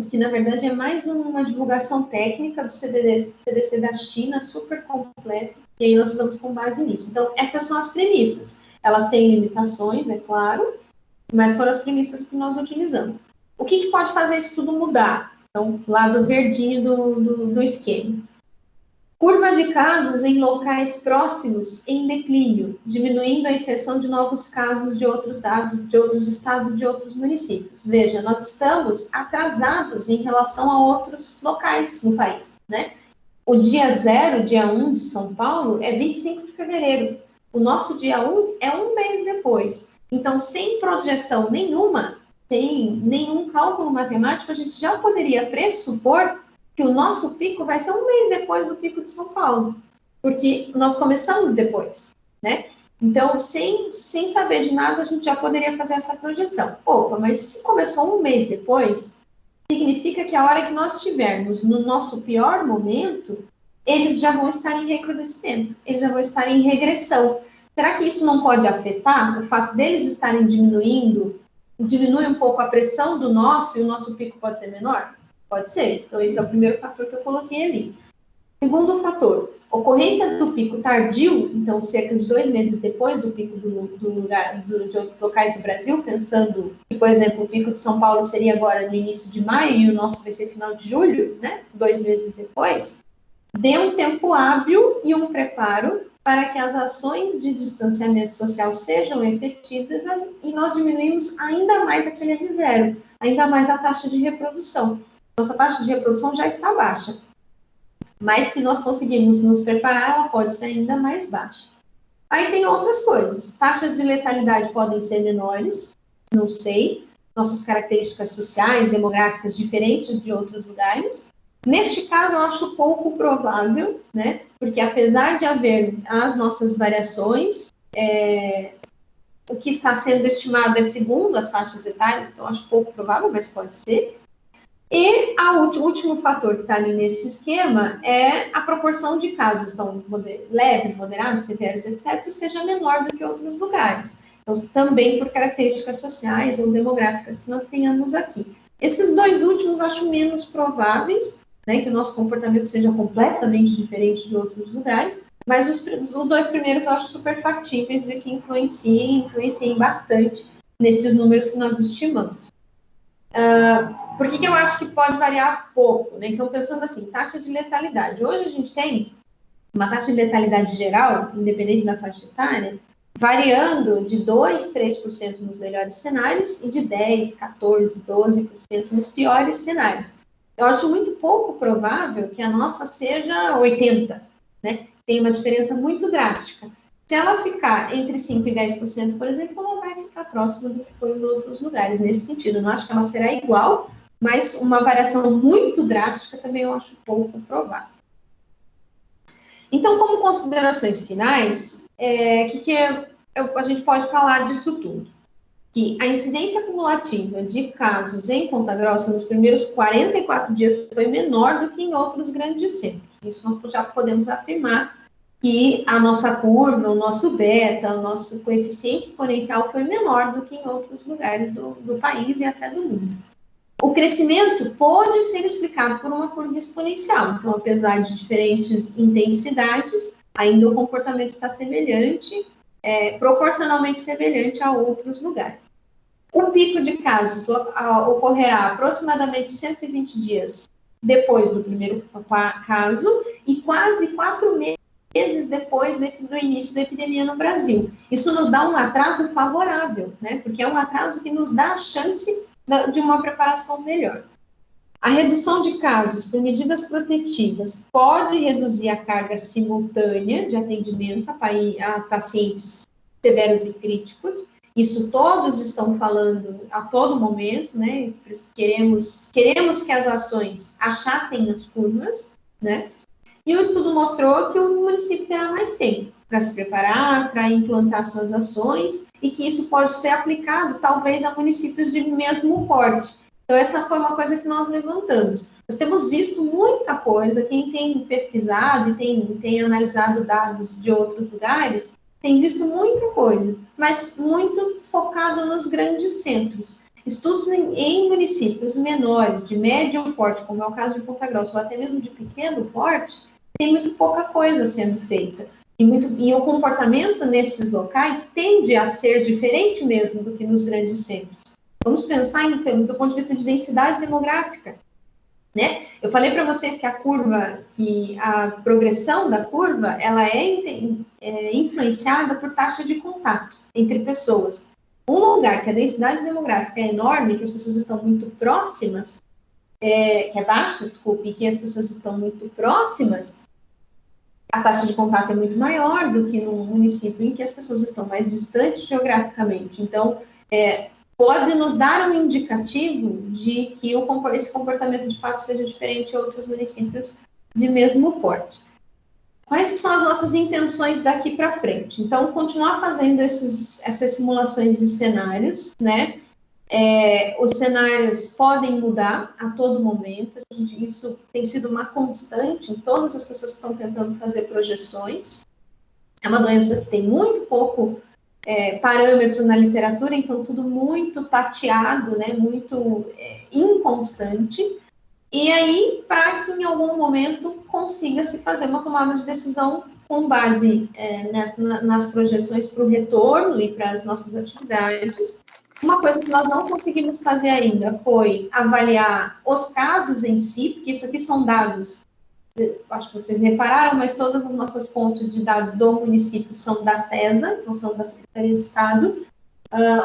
que na verdade é mais uma divulgação técnica do CDC da China, super completo, e aí nós estamos com base nisso. Então, essas são as premissas. Elas têm limitações, é claro, mas foram as premissas que nós utilizamos. O que pode fazer isso tudo mudar? Então, lado verdinho do esquema. Curva de casos em locais próximos em declínio, diminuindo a inserção de novos casos de outros dados, de outros estados, de outros municípios. Veja, nós estamos atrasados em relação a outros locais no país, né? O dia 0, dia 1 de São Paulo, é 25 de fevereiro. O nosso dia 1 é um mês depois. Então, sem projeção nenhuma, sem nenhum cálculo matemático, a gente já poderia pressupor que o nosso pico vai ser um mês depois do pico de São Paulo, porque nós começamos depois, né? Então, sem saber de nada, a gente já poderia fazer essa projeção. Opa, mas se começou um mês depois, significa que a hora que nós estivermos no nosso pior momento, eles já vão estar em recrudescimento, eles já vão estar em regressão. Será que isso não pode afetar o fato deles estarem diminuindo, diminui um pouco a pressão do nosso e o nosso pico pode ser menor? Pode ser. Então, esse é o primeiro fator que eu coloquei ali. Segundo fator, ocorrência do pico tardio, então, cerca de 2 meses depois do pico de outros locais do Brasil, pensando que, por exemplo, o pico de São Paulo seria agora no início de maio e o nosso vai ser final de julho, né? 2 meses depois, dê um tempo hábil e um preparo para que as ações de distanciamento social sejam efetivas e nós diminuímos ainda mais aquele R0, ainda mais a taxa de reprodução. Nossa taxa de reprodução já está baixa, mas se nós conseguirmos nos preparar, ela pode ser ainda mais baixa. Aí tem outras coisas. Taxas de letalidade podem ser menores, não sei. Nossas características sociais, demográficas diferentes de outros lugares. Neste caso, eu acho pouco provável, né? Porque apesar de haver as nossas variações, o que está sendo estimado é segundo as faixas etárias, então acho pouco provável, mas pode ser. E o último fator que está ali nesse esquema é a proporção de casos, então, leves, moderados, severos, etc., seja menor do que outros lugares. Então, também por características sociais ou demográficas que nós tenhamos aqui. Esses 2 últimos acho menos prováveis, né, que o nosso comportamento seja completamente diferente de outros lugares, mas os 2 primeiros eu acho super factíveis de que influenciem bastante nesses números que nós estimamos. Por que eu acho que pode variar pouco, né? Então, pensando assim, taxa de letalidade. Hoje a gente tem uma taxa de letalidade geral, independente da faixa etária, variando de 2%, 3% nos melhores cenários e de 10%, 14%, 12% nos piores cenários. Eu acho muito pouco provável que a nossa seja 80%, né? Tem uma diferença muito drástica. Se ela ficar entre 5% e 10%, por exemplo, ela vai ficar próxima do que foi em outros lugares. Nesse sentido, eu não acho que ela será igual, mas uma variação muito drástica também eu acho pouco provável. Então, como considerações finais, a gente pode falar disso tudo? Que a incidência acumulativa de casos em Ponta Grossa nos primeiros 44 dias foi menor do que em outros grandes centros. Isso nós já podemos afirmar que a nossa curva, o nosso beta, o nosso coeficiente exponencial foi menor do que em outros lugares do país e até do mundo. O crescimento pode ser explicado por uma curva exponencial. Então, apesar de diferentes intensidades, ainda o comportamento está semelhante, proporcionalmente semelhante a outros lugares. O pico de casos ocorrerá aproximadamente 120 dias depois do primeiro caso e quase 4 meses depois do início da epidemia no Brasil. Isso nos dá um atraso favorável, né? Porque é um atraso que nos dá a chance de uma preparação melhor. A redução de casos por medidas protetivas pode reduzir a carga simultânea de atendimento a pacientes severos e críticos. Isso todos estão falando a todo momento, né? Queremos que as ações achatem as curvas, né? E o estudo mostrou que o município terá mais tempo para se preparar, para implantar suas ações, e que isso pode ser aplicado, talvez, a municípios de mesmo porte. Então, essa foi uma coisa que nós levantamos. Nós temos visto muita coisa, quem tem pesquisado e tem analisado dados de outros lugares, tem visto muita coisa, mas muito focado nos grandes centros. Estudos em municípios menores, de médio porte, como é o caso de Ponta Grossa, ou até mesmo de pequeno porte, tem muito pouca coisa sendo feita. E o comportamento nesses locais tende a ser diferente mesmo do que nos grandes centros. Vamos pensar, então, do ponto de vista de densidade demográfica, né? Eu falei para vocês que a progressão da curva, ela é influenciada por taxa de contato entre pessoas. Um lugar que a densidade demográfica é enorme, que as pessoas estão muito próximas, que é baixa, desculpe, e que as pessoas estão muito próximas, a taxa de contato é muito maior do que num município em que as pessoas estão mais distantes geograficamente. Então, pode nos dar um indicativo de que esse comportamento de fato seja diferente em outros municípios de mesmo porte. Quais são as nossas intenções daqui para frente? Então, continuar fazendo essas simulações de cenários, né? Os cenários podem mudar a todo momento, isso tem sido uma constante em todas as pessoas que estão tentando fazer projeções. É uma doença que tem muito pouco parâmetro na literatura, então tudo muito tateado, né, muito inconstante, e aí para que em algum momento consiga-se fazer uma tomada de decisão com base nas projeções para o retorno e para as nossas atividades. Uma coisa que nós não conseguimos fazer ainda foi avaliar os casos em si, porque isso aqui são dados, acho que vocês repararam, mas todas as nossas fontes de dados do município são da CESA, então são da Secretaria de Estado.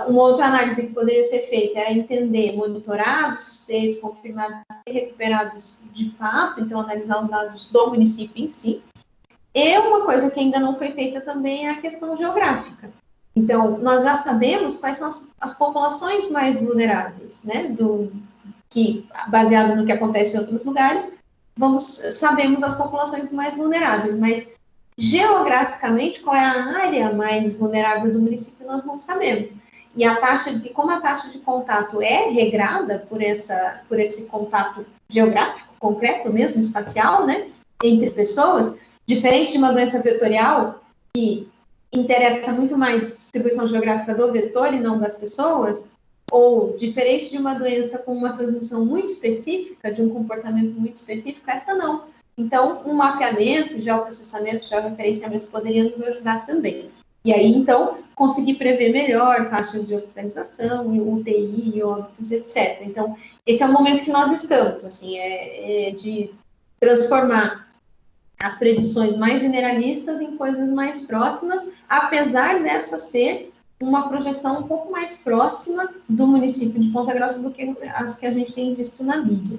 Uma outra análise que poderia ser feita era entender monitorados, suspeitos, confirmados e recuperados de fato, então analisar os dados do município em si. E uma coisa que ainda não foi feita também é a questão geográfica. Então, nós já sabemos quais são as populações mais vulneráveis, né, baseado no que acontece em outros lugares, sabemos as populações mais vulneráveis, mas geograficamente, qual é a área mais vulnerável do município, nós não sabemos. E como a taxa de contato é regrada por esse contato geográfico, concreto mesmo, espacial, né, entre pessoas, diferente de uma doença vetorial, que interessa muito mais a distribuição geográfica do vetor e não das pessoas, ou diferente de uma doença com uma transmissão muito específica, de um comportamento muito específico, essa não. Então, um mapeamento, geoprocessamento, georreferenciamento poderia nos ajudar também. E aí, então, conseguir prever melhor taxas de hospitalização, UTI, óbitos, etc. Então, esse é o momento que nós estamos, assim, de transformar as predições mais generalistas em coisas mais próximas, apesar dessa ser uma projeção um pouco mais próxima do município de Ponta Grossa do que as que a gente tem visto na mídia.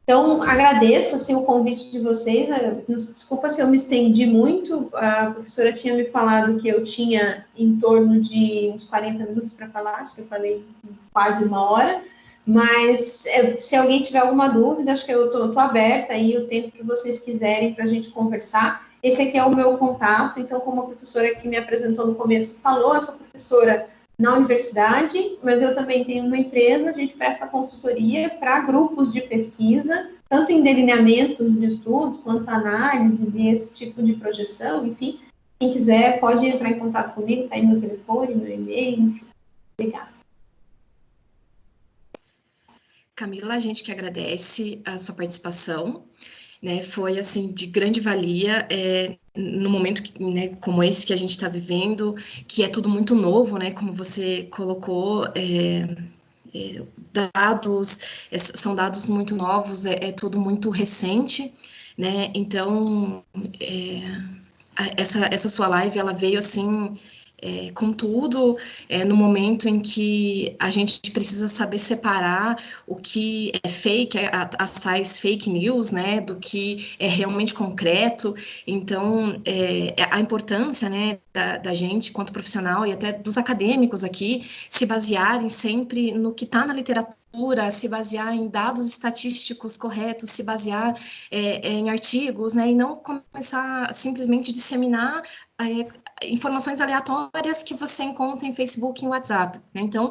Então, agradeço assim, o convite de vocês. Desculpa se eu me estendi muito, a professora tinha me falado que eu tinha em torno de uns 40 minutos para falar, acho que eu falei quase 1 hora, mas se alguém tiver alguma dúvida, acho que eu estou aberta aí o tempo que vocês quiserem para a gente conversar. Esse aqui é o meu contato, então, como a professora que me apresentou no começo falou, eu sou professora na universidade, mas eu também tenho uma empresa, a gente presta consultoria para grupos de pesquisa, tanto em delineamentos de estudos, quanto análises e esse tipo de projeção, enfim. Quem quiser pode entrar em contato comigo, está aí meu telefone, meu e-mail, enfim. Obrigada. Camila, a gente que agradece a sua participação, né? Foi, assim, de grande valia. no momento né, como esse que a gente está vivendo, que é tudo muito novo, né, como você colocou, dados, são dados muito novos, é tudo muito recente, né, então, essa sua live, ela veio assim, com tudo, no momento em que a gente precisa saber separar o que é fake, as tais fake news, né, do que é realmente concreto. Então, a importância, né, da gente, quanto profissional, e até dos acadêmicos aqui, se basearem sempre no que está na literatura, se basear em dados estatísticos corretos, se basear em artigos, né, e não começar simplesmente a disseminar informações aleatórias que você encontra em Facebook e em WhatsApp. Né? Então,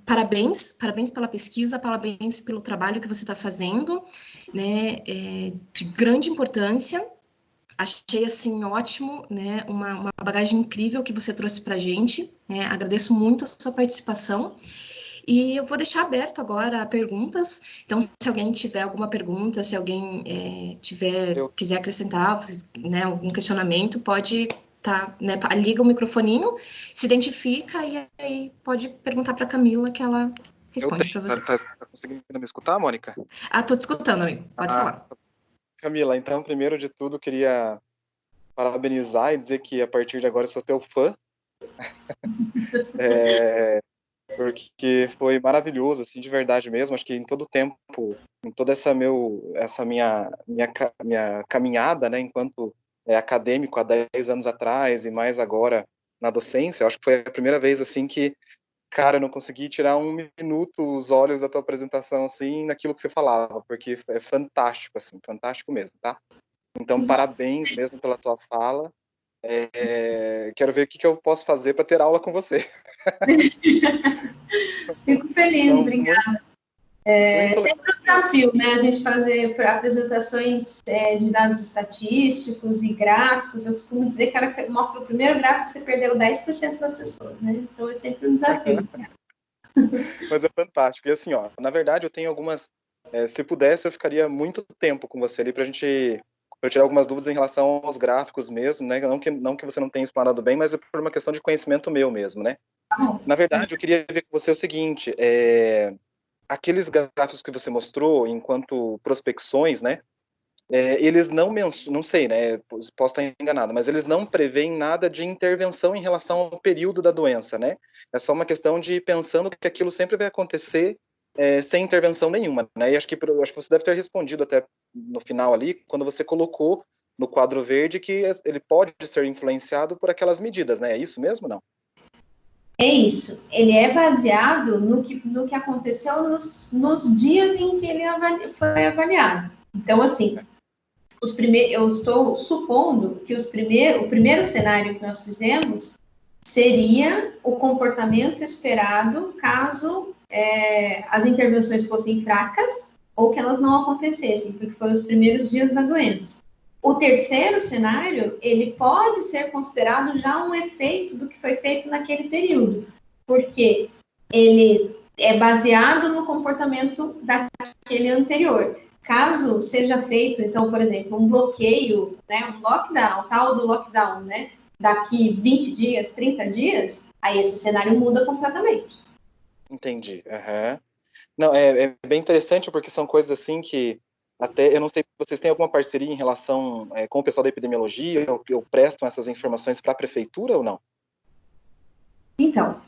parabéns pela pesquisa, parabéns pelo trabalho que você está fazendo, né, de grande importância. Achei, assim, ótimo, né, uma bagagem incrível que você trouxe para a gente, né, agradeço muito a sua participação. E eu vou deixar aberto agora perguntas. Então, se alguém tiver alguma pergunta, se alguém quiser acrescentar, né, algum questionamento, pode né, liga o microfoninho, se identifica e aí pode perguntar para a Camila que ela responde para você. Tá conseguindo me escutar, Mônica? Tô te escutando, amigo. Pode falar. Camila, então, primeiro de tudo, queria parabenizar e dizer que a partir de agora eu sou teu fã. Porque foi maravilhoso, assim, de verdade mesmo. Acho que em todo o tempo, em toda essa minha caminhada, né, enquanto acadêmico há 10 anos atrás e mais agora na docência, acho que foi a primeira vez, assim, que, cara, eu não consegui tirar um minuto os olhos da tua apresentação, assim, naquilo que você falava, porque é fantástico, assim, fantástico mesmo, tá? Então, parabéns mesmo pela tua fala. Quero ver o que eu posso fazer para ter aula com você. Fico feliz, então, obrigada. Sempre um desafio, né? A gente fazer apresentações de dados estatísticos e gráficos. Eu costumo dizer que a hora que você mostra o primeiro gráfico, você perdeu 10% das pessoas, né? Então é sempre um desafio. Mas é fantástico. E assim, ó, na verdade, eu tenho algumas. Se pudesse, eu ficaria muito tempo com você ali para eu tirar algumas dúvidas em relação aos gráficos mesmo, né? Não que você não tenha explanado bem, mas é por uma questão de conhecimento meu mesmo, né? Na verdade, eu queria ver com você o seguinte: aqueles gráficos que você mostrou enquanto prospecções, né? Eles não sei, né? Posso estar enganado, mas eles não prevêem nada de intervenção em relação ao período da doença, né? É só uma questão de ir pensando que aquilo sempre vai acontecer sem intervenção nenhuma, né? E acho que você deve ter respondido até no final ali, quando você colocou no quadro verde que ele pode ser influenciado por aquelas medidas, né? É isso mesmo, não? É isso. Ele é baseado no que aconteceu nos dias em que ele foi avaliado. Então, assim, eu estou supondo que o primeiro cenário que nós fizemos seria o comportamento esperado caso as intervenções fossem fracas ou que elas não acontecessem, porque foram os primeiros dias da doença. O terceiro cenário, ele pode ser considerado já um efeito do que foi feito naquele período, porque ele é baseado no comportamento daquele anterior. Caso seja feito, então, por exemplo, um bloqueio, né, um lockdown, tal do lockdown, né, daqui 20 dias, 30 dias, aí esse cenário muda completamente. Entendi. Uhum. Não, é bem interessante porque são coisas assim que até, eu não sei se vocês têm alguma parceria em relação com o pessoal da epidemiologia, ou prestam essas informações para a prefeitura ou não? Então,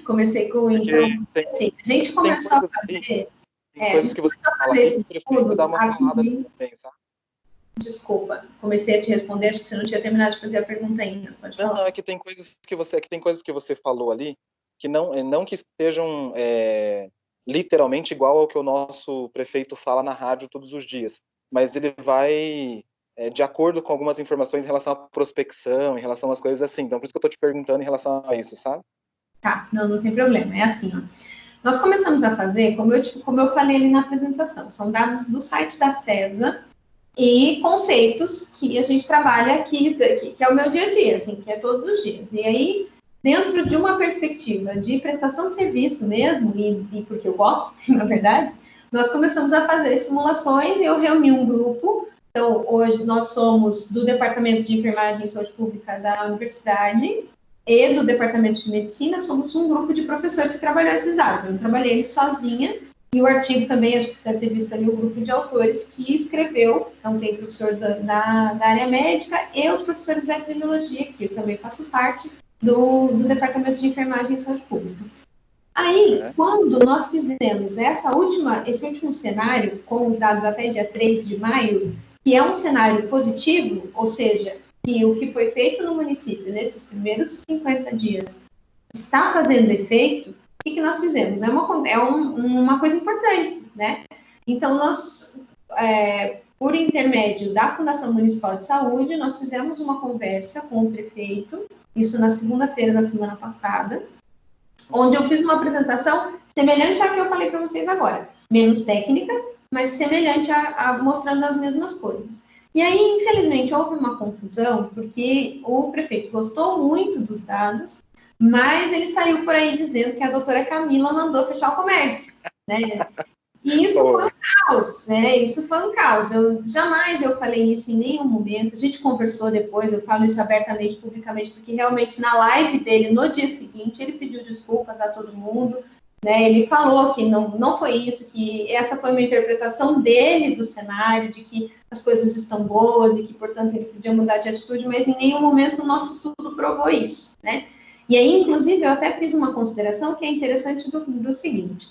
comecei com... Então, assim, a gente começou a fazer... Tem coisas que você fala aqui, o prefeito dá uma falada também, sabe? Desculpa, comecei a te responder, acho que você não tinha terminado de fazer a pergunta ainda. Pode falar. Não, é que tem coisas que você falou ali que não que estejam literalmente igual ao que o nosso prefeito fala na rádio todos os dias, mas ele vai de acordo com algumas informações em relação à prospecção, em relação às coisas assim. Então, por isso que eu estou te perguntando em relação a isso, sabe? Tá, não tem problema. É assim, ó. Nós começamos a fazer, como eu falei ali na apresentação, são dados do site da CESA e conceitos que a gente trabalha aqui, que é o meu dia a dia, assim, que é todos os dias. E aí, dentro de uma perspectiva de prestação de serviço mesmo, e porque eu gosto, na verdade, nós começamos a fazer simulações e eu reuni um grupo Então, hoje nós somos do Departamento de Enfermagem e Saúde Pública da Universidade e do Departamento de Medicina, somos um grupo de professores que trabalhou esses dados. Eu não trabalhei eles sozinha, e o artigo também, acho que você deve ter visto ali o grupo de autores que escreveu, então tem professor da área médica e os professores da epidemiologia, que eu também faço parte do Departamento de Enfermagem e Saúde Pública. Aí, quando nós fizemos esse último cenário, com os dados até dia 3 de maio, que é um cenário positivo, ou seja, que o que foi feito no município nesses primeiros 50 dias está fazendo efeito, o que nós fizemos? É uma coisa importante, né? Então, nós, por intermédio da Fundação Municipal de Saúde, nós fizemos uma conversa com o prefeito, isso na segunda-feira da semana passada, onde eu fiz uma apresentação semelhante à que eu falei para vocês agora, menos técnica, mas semelhante a mostrando as mesmas coisas. E aí, infelizmente, houve uma confusão, porque o prefeito gostou muito dos dados, mas ele saiu por aí dizendo que a doutora Camila mandou fechar o comércio, né? E isso foi um caos, né? Isso foi um caos. Jamais eu falei isso em nenhum momento. A gente conversou depois, eu falo isso abertamente, publicamente, porque realmente na live dele, no dia seguinte, ele pediu desculpas a todo mundo, né? Ele falou que não foi isso, que essa foi uma interpretação dele do cenário, de que as coisas estão boas e que, portanto, ele podia mudar de atitude, mas em nenhum momento o nosso estudo provou isso, né? E aí, inclusive, eu até fiz uma consideração que é interessante do seguinte: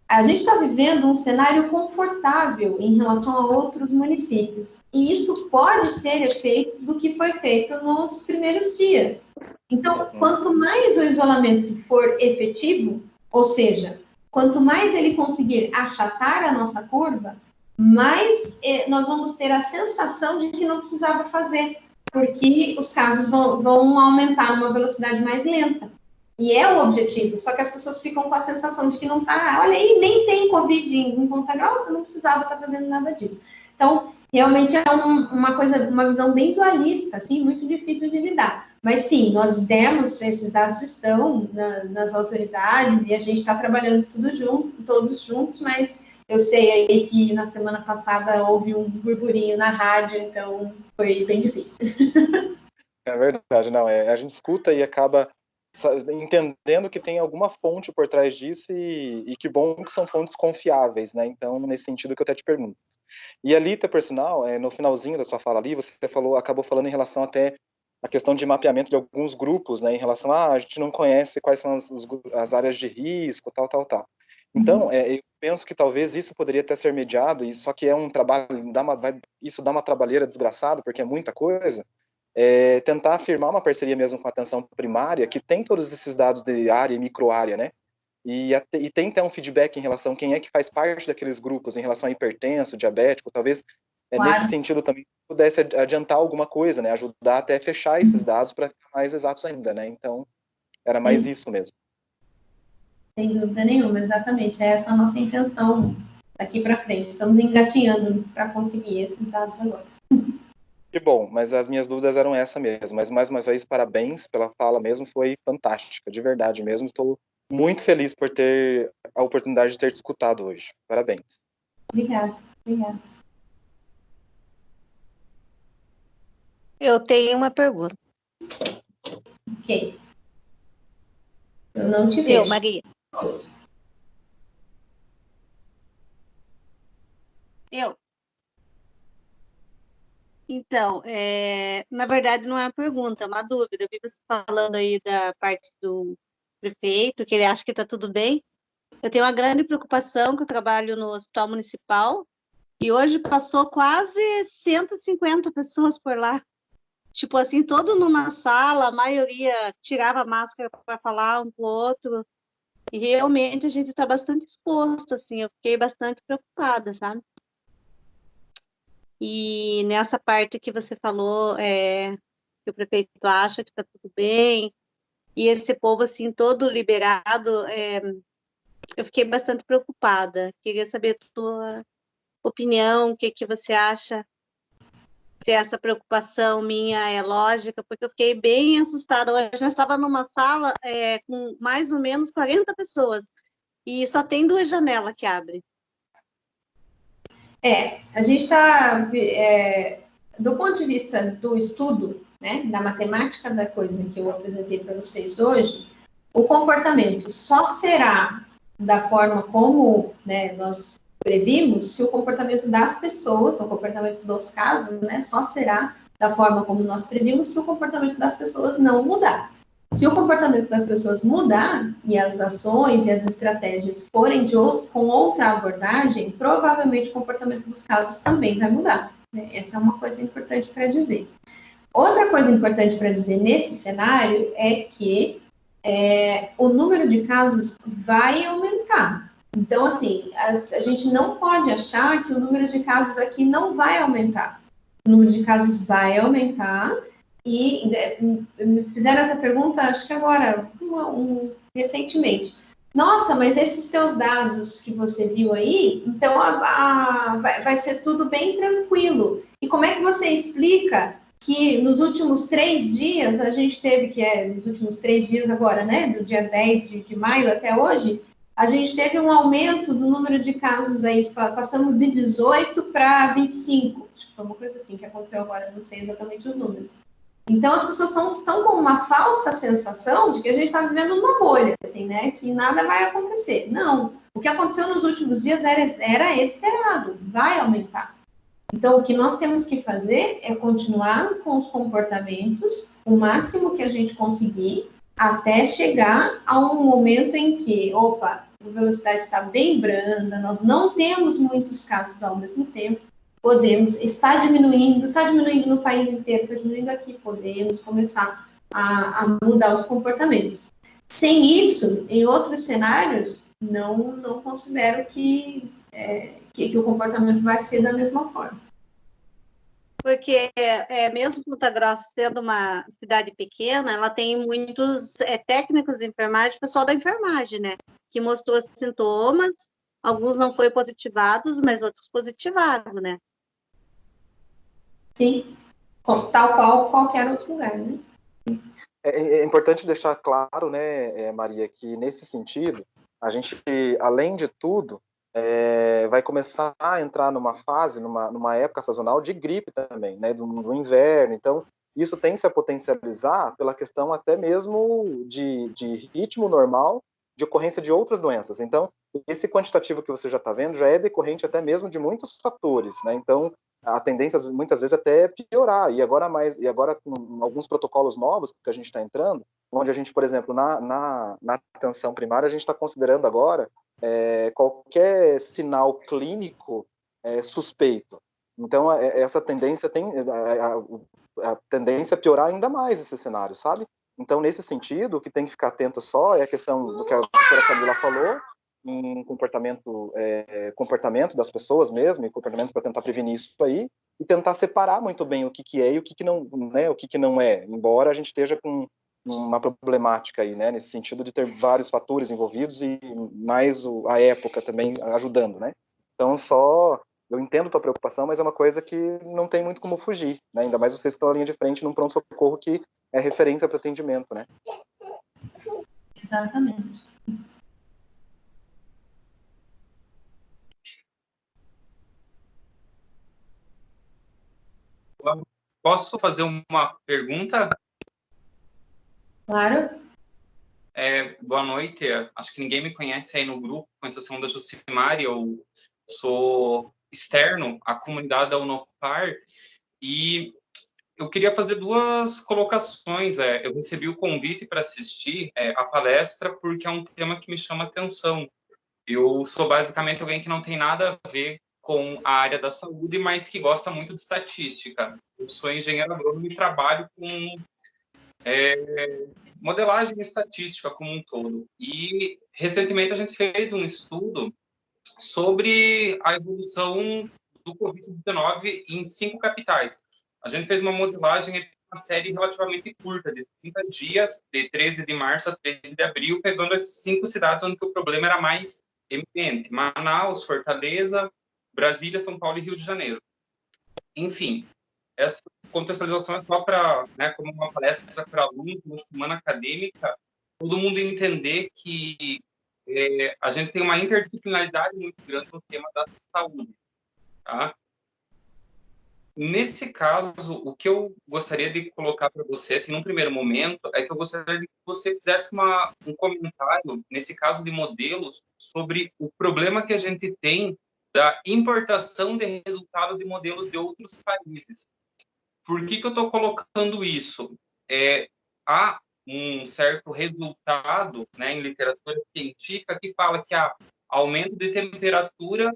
a gente está vivendo um cenário confortável em relação a outros municípios. E isso pode ser efeito do que foi feito nos primeiros dias. Então, quanto mais o isolamento for efetivo, ou seja, quanto mais ele conseguir achatar a nossa curva, mais nós vamos ter a sensação de que não precisava fazer, porque os casos vão aumentar numa velocidade mais lenta. E é o objetivo, só que as pessoas ficam com a sensação de que não está, olha aí, nem tem Covid em Ponta Grossa, não precisava estar fazendo nada disso. Então, realmente é uma visão bem dualista, assim, muito difícil de lidar. Mas sim, nós demos, esses dados estão nas autoridades e a gente está trabalhando todos juntos, mas eu sei aí que na semana passada houve um burburinho na rádio, então foi bem difícil. É verdade, não, a gente escuta e acaba entendendo que tem alguma fonte por trás disso e que bom que são fontes confiáveis, né? Então, nesse sentido que eu até te pergunto. E ali, por sinal, no finalzinho da sua fala ali, você acabou falando em relação até a questão de mapeamento de alguns grupos, né? Em relação a gente não conhece quais são as áreas de risco, tal. Então, eu penso que talvez isso poderia até ser mediado, e só que é um trabalho, isso dá uma trabalheira desgraçada, porque é muita coisa, tentar firmar uma parceria mesmo com a atenção primária, que tem todos esses dados de área e microárea, né? E tem até um feedback em relação a quem é que faz parte daqueles grupos, em relação a hipertenso, diabético, talvez Claro. Nesse sentido também pudesse adiantar alguma coisa, né? Ajudar até a fechar esses dados para ficar mais exatos ainda, né? Então, era mais isso mesmo. Sem dúvida nenhuma, exatamente. Essa é a nossa intenção daqui para frente. Estamos engatinhando para conseguir esses dados agora. Que bom, mas as minhas dúvidas eram essa mesmo. Mas, mais uma vez, parabéns pela fala mesmo, foi fantástica, de verdade mesmo. Estou muito feliz por ter a oportunidade de ter te escutado hoje. Parabéns. Obrigada. Eu tenho uma pergunta. Ok. Eu não te vejo. Maria. Eu. Então, na verdade não é uma pergunta, é uma dúvida. Eu vi você falando aí da parte do prefeito, que ele acha que está tudo bem. Eu tenho uma grande preocupação, que eu trabalho no hospital municipal, e hoje passou quase 150 pessoas por lá. Tipo assim, todo numa sala, a maioria tirava a máscara para falar um com o outro, e realmente a gente está bastante exposto, assim, eu fiquei bastante preocupada, sabe? E nessa parte que você falou, que o prefeito acha que está tudo bem, e esse povo, assim, todo liberado, eu fiquei bastante preocupada. Queria saber a tua opinião, o que você acha, se essa preocupação minha é lógica, porque eu fiquei bem assustada. Hoje nós estava numa sala com mais ou menos 40 pessoas, e só tem 2 janelas que abrem. A gente está, do ponto de vista do estudo, né, da matemática da coisa que eu apresentei para vocês hoje, o comportamento só será da forma como, né, nós previmos se o comportamento das pessoas, o comportamento dos casos, né, só será da forma como nós previmos se o comportamento das pessoas não mudar. Se o comportamento das pessoas mudar e as ações e as estratégias forem com outra abordagem, provavelmente o comportamento dos casos também vai mudar. Né? Essa é uma coisa importante para dizer. Outra coisa importante para dizer nesse cenário é que o número de casos vai aumentar. Então, assim, a gente não pode achar que o número de casos aqui não vai aumentar. O número de casos vai aumentar. E me fizeram essa pergunta, acho que agora, recentemente. Nossa, mas esses seus dados que você viu aí, então vai ser tudo bem tranquilo. E como é que você explica que nos últimos 3 dias, a gente teve nos últimos 3 dias agora, né, do dia 10 de maio até hoje, a gente teve um aumento do número de casos aí, passamos de 18 para 25, acho que foi uma coisa assim que aconteceu agora, não sei exatamente os números. Então, as pessoas estão com uma falsa sensação de que a gente está vivendo numa bolha, assim, né? Que nada vai acontecer. Não. O que aconteceu nos últimos dias era esperado, vai aumentar. Então, o que nós temos que fazer é continuar com os comportamentos, o máximo que a gente conseguir, até chegar a um momento em que, a velocidade está bem branda, nós não temos muitos casos ao mesmo tempo, está diminuindo no país inteiro, está diminuindo aqui, podemos começar a mudar os comportamentos. Sem isso, em outros cenários, não considero que o comportamento vai ser da mesma forma. Porque mesmo Ponta Grossa sendo uma cidade pequena, ela tem muitos técnicos de enfermagem, pessoal da enfermagem, né? Que mostrou sintomas, alguns não foram positivados, mas outros positivaram, né? Sim, tal qual qualquer outro lugar, né? É importante deixar claro, né, Maria, que nesse sentido, a gente, além de tudo, vai começar a entrar numa fase, numa época sazonal de gripe também, né, do inverno. Então, isso tem se a potencializar pela questão até mesmo de ritmo normal de ocorrência de outras doenças. Então, esse quantitativo que você já está vendo já é decorrente até mesmo de muitos fatores, né? Então, a tendência muitas vezes até é piorar, e agora com alguns protocolos novos que a gente está entrando, onde a gente, por exemplo, na atenção primária, a gente está considerando agora qualquer sinal clínico suspeito. Então, essa tendência a tendência a piorar ainda mais esse cenário, sabe? Então, nesse sentido, o que tem que ficar atento só é a questão do que a doutora Camila falou, em comportamento das pessoas mesmo, e comportamentos para tentar prevenir isso aí, e tentar separar muito bem o que é e o que não, né, o que não é, embora a gente esteja com uma problemática aí, né, nesse sentido de ter vários fatores envolvidos e mais a época também ajudando, né? Então, eu entendo a tua preocupação, mas é uma coisa que não tem muito como fugir, né? Ainda mais vocês que estão na linha de frente num pronto-socorro que é referência para atendimento, né? Exatamente. Posso fazer uma pergunta? Claro. Boa noite. Acho que ninguém me conhece aí no grupo, com exceção da Jucimari. Eu sou externo à comunidade da Unopar e eu queria fazer 2 colocações. Eu recebi o convite para assistir a palestra porque é um tema que me chama atenção. Eu sou basicamente alguém que não tem nada a ver com a área da saúde, mas que gosta muito de estatística. Eu sou engenheiro agrônomo e trabalho com modelagem estatística como um todo. E, recentemente, a gente fez um estudo sobre a evolução do Covid-19 em 5 capitais. A gente fez uma modelagem, uma série relativamente curta, de 30 dias, de 13 de março a 13 de abril, pegando as 5 cidades onde o problema era mais eminente: Manaus, Fortaleza, Brasília, São Paulo e Rio de Janeiro. Enfim, essa contextualização é só para, né, como uma palestra para alunos, uma semana acadêmica, todo mundo entender que a gente tem uma interdisciplinaridade muito grande no tema da saúde. tá? Nesse caso, o que eu gostaria de colocar para você, assim, num primeiro momento, é que eu gostaria de que você fizesse um comentário, nesse caso de modelos, sobre o problema que a gente tem da importação de resultados de modelos de outros países. Por que eu estou colocando isso? Há um certo resultado, né, em literatura científica que fala que aumento de temperatura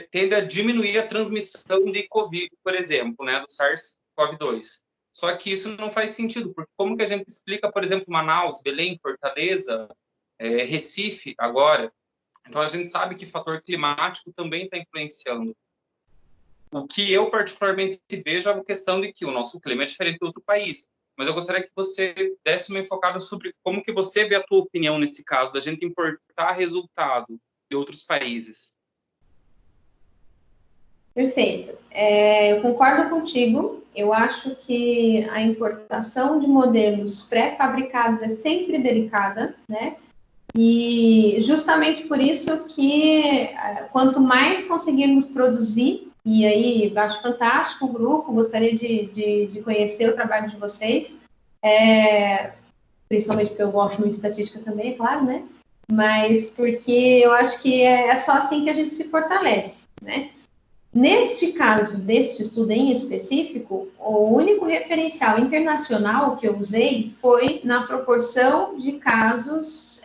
tende a diminuir a transmissão de Covid, por exemplo, né, do SARS-CoV-2. Só que isso não faz sentido, porque como que a gente explica, por exemplo, Manaus, Belém, Fortaleza, Recife, agora? Então, a gente sabe que fator climático também está influenciando. O que eu particularmente vejo é uma questão de que o nosso clima é diferente do outro país. Mas eu gostaria que você desse uma enfocada sobre como que você vê a tua opinião nesse caso, da gente importar resultado de outros países. Perfeito. Eu concordo contigo. Eu acho que a importação de modelos pré-fabricados é sempre delicada, né? E justamente por isso que quanto mais conseguirmos produzir, e aí acho fantástico o grupo, gostaria de conhecer o trabalho de vocês, principalmente porque eu gosto muito de estatística também, é claro, né? Mas porque eu acho que é só assim que a gente se fortalece, né? Neste caso, deste estudo em específico, o único referencial internacional que eu usei foi na proporção de casos,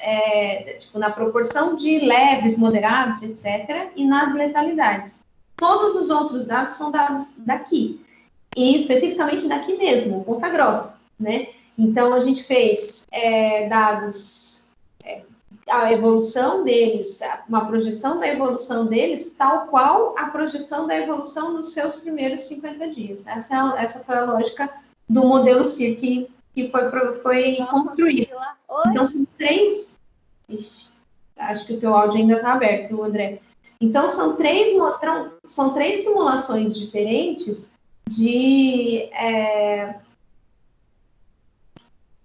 na proporção de leves, moderados, etc., e nas letalidades. Todos os outros dados são dados daqui, e especificamente daqui mesmo, Ponta Grossa, né? Então, a gente fez dados... a evolução deles, uma projeção da evolução deles, tal qual a projeção da evolução nos seus primeiros 50 dias. Essa foi a lógica do modelo CIR que foi construído. Então, são três... Ixi, acho que o teu áudio ainda está aberto, André. Então, são três simulações diferentes de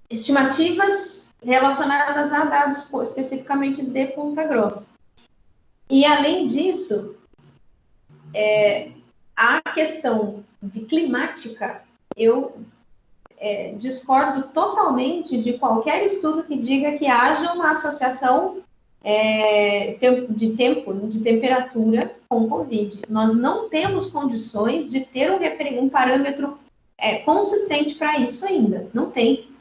estimativas relacionadas a dados especificamente de Ponta Grossa. E, além disso, a questão de climática, eu discordo totalmente de qualquer estudo que diga que haja uma associação de temperatura com Covid. Nós não temos condições de ter um parâmetro consistente para isso ainda. Não tem.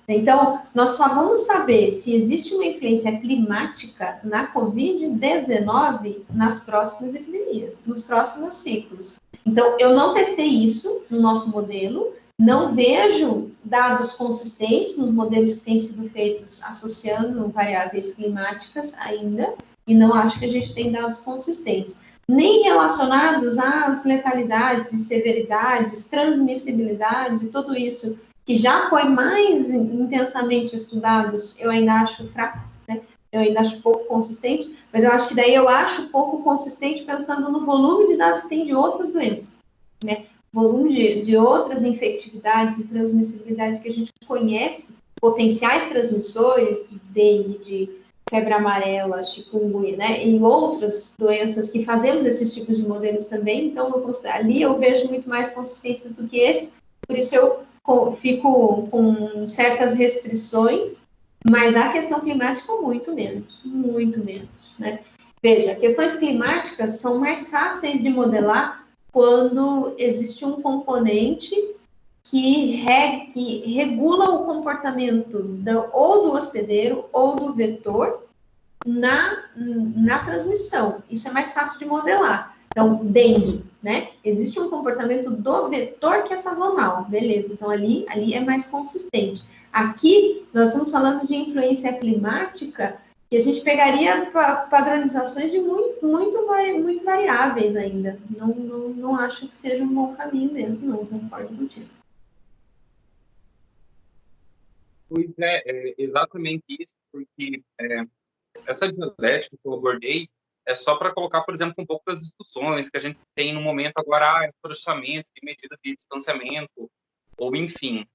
Então, nós só vamos saber se existe uma influência climática na Covid-19 nas próximas epidemias, nos próximos ciclos. Então, eu não testei isso no nosso modelo, não vejo dados consistentes nos modelos que têm sido feitos associando variáveis climáticas ainda, e não acho que a gente tem dados consistentes, nem relacionados às letalidades e severidades, transmissibilidade, tudo isso que já foi mais intensamente estudados, eu ainda acho fraco, né? Eu ainda acho pouco consistente, mas eu acho que daí eu acho pouco consistente pensando no volume de dados que tem de outras doenças, né? Volume de outras infectividades e transmissibilidades que a gente conhece, potenciais transmissores de dengue, de febre amarela, chikungunya, né? E outras doenças que fazemos esses tipos de modelos também, então ali eu vejo muito mais consistências do que esse, por isso eu fico com certas restrições, mas a questão climática muito menos, né? Veja, questões climáticas são mais fáceis de modelar quando existe um componente que regula o comportamento ou do hospedeiro ou do vetor na transmissão. Isso é mais fácil de modelar. Então, dengue, né? Existe um comportamento do vetor que é sazonal, beleza. Então, ali é mais consistente. Aqui, nós estamos falando de influência climática, que a gente pegaria padronizações de muito variáveis ainda. Não acho que seja um bom caminho mesmo, não concordo contigo. Pois é exatamente isso, porque essa dialética que eu abordei é só para colocar, por exemplo, um pouco das discussões que a gente tem no momento agora, afrouxamento de medida de distanciamento, ou enfim,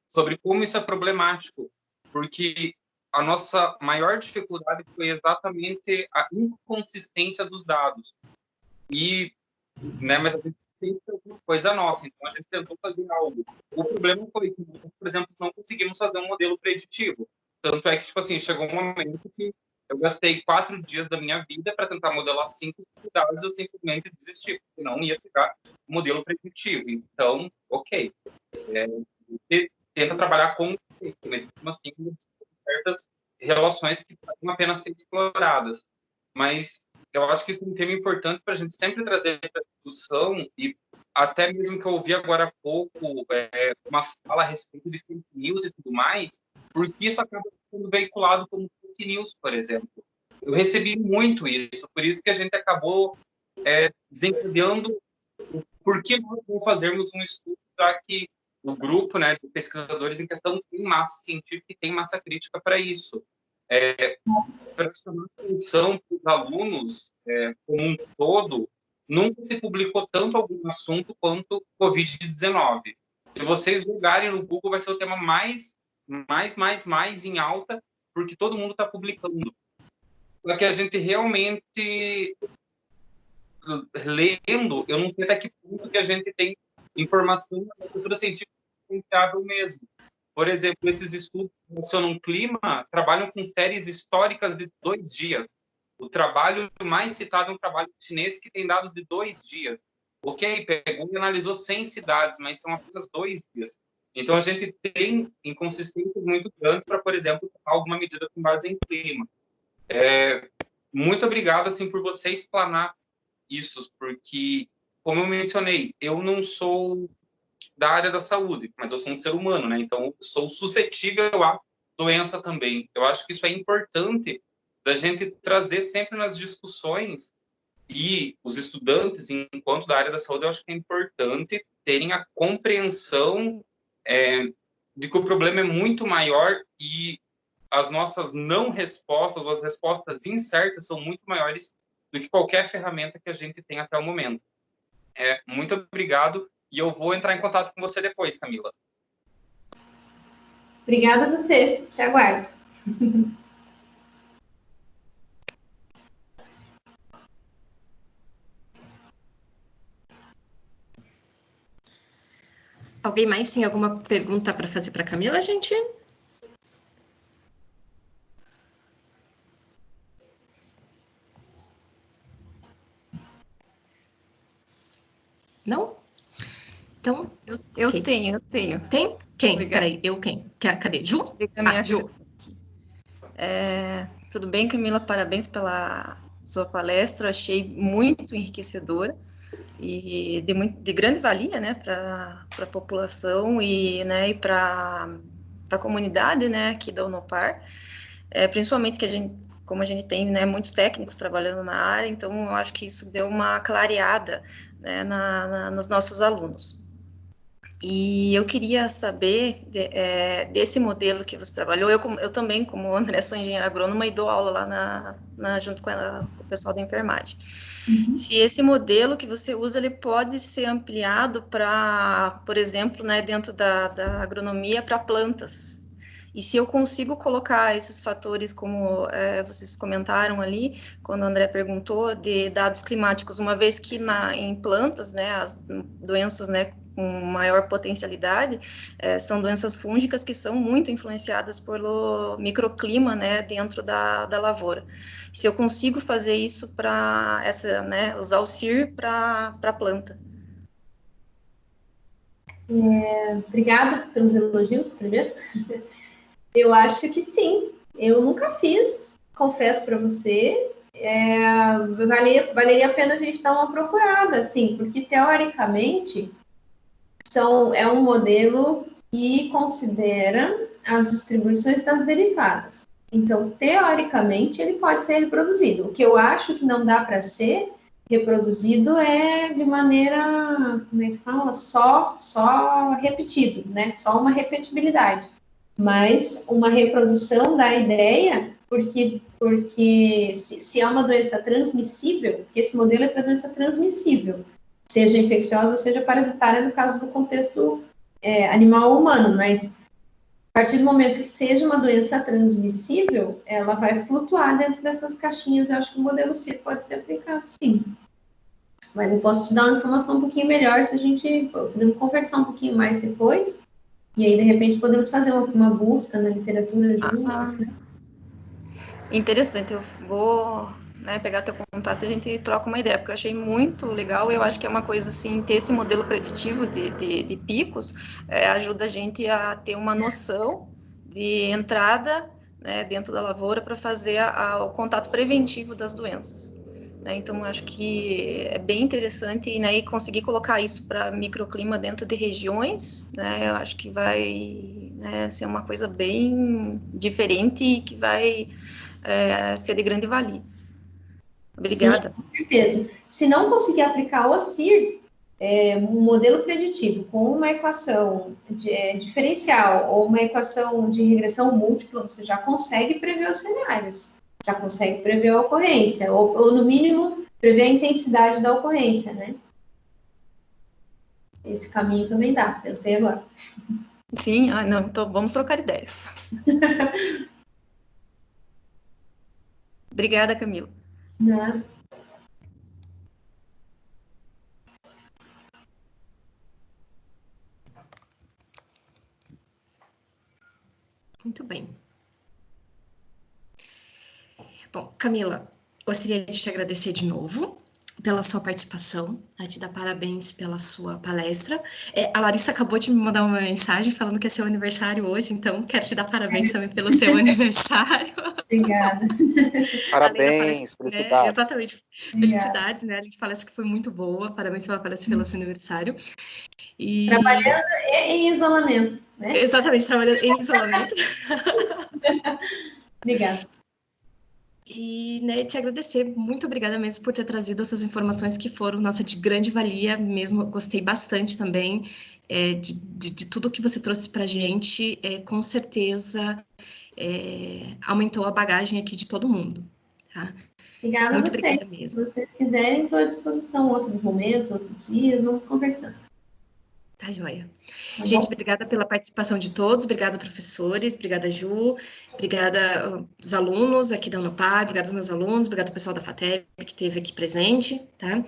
sobre como isso é problemático, porque a nossa maior dificuldade foi exatamente a inconsistência dos dados. mas a gente tem alguma coisa nossa, então a gente tentou fazer algo. O problema foi que, por exemplo, não conseguimos fazer um modelo preditivo. Tanto é que, tipo assim, chegou um momento que eu gastei 4 dias da minha vida para tentar modelar 5 cidades, eu simplesmente desisti, porque não ia chegar um modelo preditivo. Então, ok. Tenta trabalhar com o defeito, mas mesmo assim, certas relações que valem a pena ser exploradas. Mas eu acho que isso é um tema importante para a gente sempre trazer para a discussão, e até mesmo que eu ouvi agora há pouco uma fala a respeito de fake news e tudo mais, porque isso acaba sendo veiculado como fake news, por exemplo. Eu recebi muito isso, por isso que a gente acabou desencadeando o porquê nós não fazermos um estudo, já que o grupo, né, de pesquisadores em questão tem massa científica e tem massa crítica para isso. Para chamar atenção para os alunos como um todo, nunca se publicou tanto algum assunto quanto Covid-19. Se vocês jogarem no Google, vai ser o tema mais em alta, porque todo mundo está publicando. Só que a gente realmente, lendo, eu não sei até que ponto que a gente tem informação da cultura científica confiável mesmo. Por exemplo, esses estudos que mencionam clima trabalham com séries históricas de 2 dias. O trabalho mais citado é um trabalho chinês que tem dados de 2 dias. Ok, pegou e analisou 100 cidades, mas são apenas 2 dias. Então, a gente tem inconsistências muito grandes para, por exemplo, tomar alguma medida com base em clima. Muito obrigado, assim, por você explanar isso, porque, como eu mencionei, eu não sou da área da saúde, mas eu sou um ser humano, né? Então, eu sou suscetível à doença também. Eu acho que isso é importante da gente trazer sempre nas discussões, e os estudantes, enquanto da área da saúde, eu acho que é importante terem a compreensão de que o problema é muito maior e as nossas não respostas, ou as respostas incertas, são muito maiores do que qualquer ferramenta que a gente tem até o momento. Muito obrigado, e eu vou entrar em contato com você depois, Camila. Obrigada a você, te aguardo. Alguém mais tem alguma pergunta para fazer para a Camila, gente? Não? Então, eu okay. tenho. Tem? Quem? Peraí, quem? Cadê? Ju? Ju. Tudo bem, Camila? Parabéns pela sua palestra. Achei muito enriquecedora e de grande valia, né, para a população e para a comunidade, né, aqui da Unopar. Principalmente que como a gente tem, né, muitos técnicos trabalhando na área, então eu acho que isso deu uma clareada, né, nos nossos alunos. E eu queria saber desse modelo que você trabalhou. Eu também, como André, sou engenheira agrônoma e dou aula lá junto com o pessoal da enfermagem. Uhum. Se esse modelo que você usa, ele pode ser ampliado para, por exemplo, né, dentro da agronomia, para plantas. E se eu consigo colocar esses fatores, como vocês comentaram ali, quando o André perguntou, de dados climáticos, uma vez que em plantas, né, as doenças, né, com maior potencialidade, são doenças fúngicas que são muito influenciadas pelo microclima, né, dentro da lavoura. Se eu consigo fazer isso para usar o CIR para a planta. Obrigada pelos elogios, primeiro. Eu acho que sim. Eu nunca fiz, confesso para você. Valeria a pena a gente dar uma procurada, assim, porque teoricamente é um modelo que considera as distribuições das derivadas. Então, teoricamente, ele pode ser reproduzido. O que eu acho que não dá para ser reproduzido de maneira, como é que fala? Só repetido, né? Só uma repetibilidade. Mas uma reprodução da ideia, porque se é uma doença transmissível, porque esse modelo é para doença transmissível, seja infecciosa ou seja parasitária, no caso do contexto animal ou humano, mas a partir do momento que seja uma doença transmissível, ela vai flutuar dentro dessas caixinhas. Eu acho que o modelo CIR pode ser aplicado, sim. Mas eu posso te dar uma informação um pouquinho melhor se a gente podemos conversar um pouquinho mais depois. E aí, de repente, podemos fazer uma busca na literatura juntos, né? Interessante, eu vou, né, pegar teu contato e a gente troca uma ideia, porque eu achei muito legal. Eu acho que é uma coisa assim, ter esse modelo preditivo de picos ajuda a gente a ter uma noção de entrada, né, dentro da lavoura para fazer o contato preventivo das doenças. Né? Então, acho que é bem interessante, né, e conseguir colocar isso para microclima dentro de regiões, né, eu acho que vai, né, ser uma coisa bem diferente e que vai ser de grande valia. Obrigada. Sim, com certeza. Se não conseguir aplicar o CIR, um modelo preditivo com uma equação diferencial ou uma equação de regressão múltipla, você já consegue prever os cenários, já consegue prever a ocorrência, ou no mínimo, prever a intensidade da ocorrência, né? Esse caminho também dá, pensei agora. Sim, não, então vamos trocar ideias. Obrigada, Camila. Nada. Muito bem. Bom, Camila, gostaria de te agradecer de novo pela sua participação, a te dar parabéns pela sua palestra. A Larissa acabou de me mandar uma mensagem falando que é seu aniversário hoje, então quero te dar parabéns também pelo seu aniversário. Obrigada. Parabéns, palestra, felicidades. Né? Exatamente, Obrigada. felicidades, né? A gente palestra que foi muito boa, parabéns pela palestra pelo seu aniversário. E... Trabalhando em isolamento, né? Exatamente, trabalhando em isolamento. Obrigada. E, né, te agradecer, muito obrigada mesmo por ter trazido essas informações que foram, nossa, de grande valia mesmo, gostei bastante também de tudo que você trouxe para a gente, com certeza aumentou a bagagem aqui de todo mundo, tá? Obrigada Muito a vocês. obrigada mesmo. Se vocês quiserem, estou à disposição outros momentos, outros dias, vamos conversando. Tá joia. Tá Gente, bom? obrigada pela participação de todos, obrigada professores, obrigada Ju, obrigada os alunos aqui da Unopar, obrigada aos meus alunos, obrigada ao pessoal da FATEB que esteve aqui presente, tá?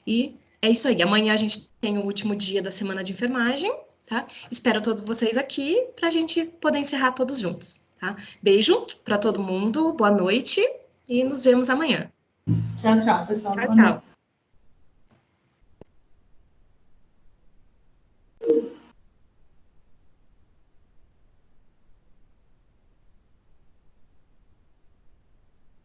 E é isso aí, amanhã a gente tem o último dia da semana de enfermagem, tá? Espero todos vocês aqui para a gente poder encerrar todos juntos, tá? Beijo para todo mundo, boa noite e nos vemos amanhã. Tchau, tchau, pessoal. Tchau, tchau.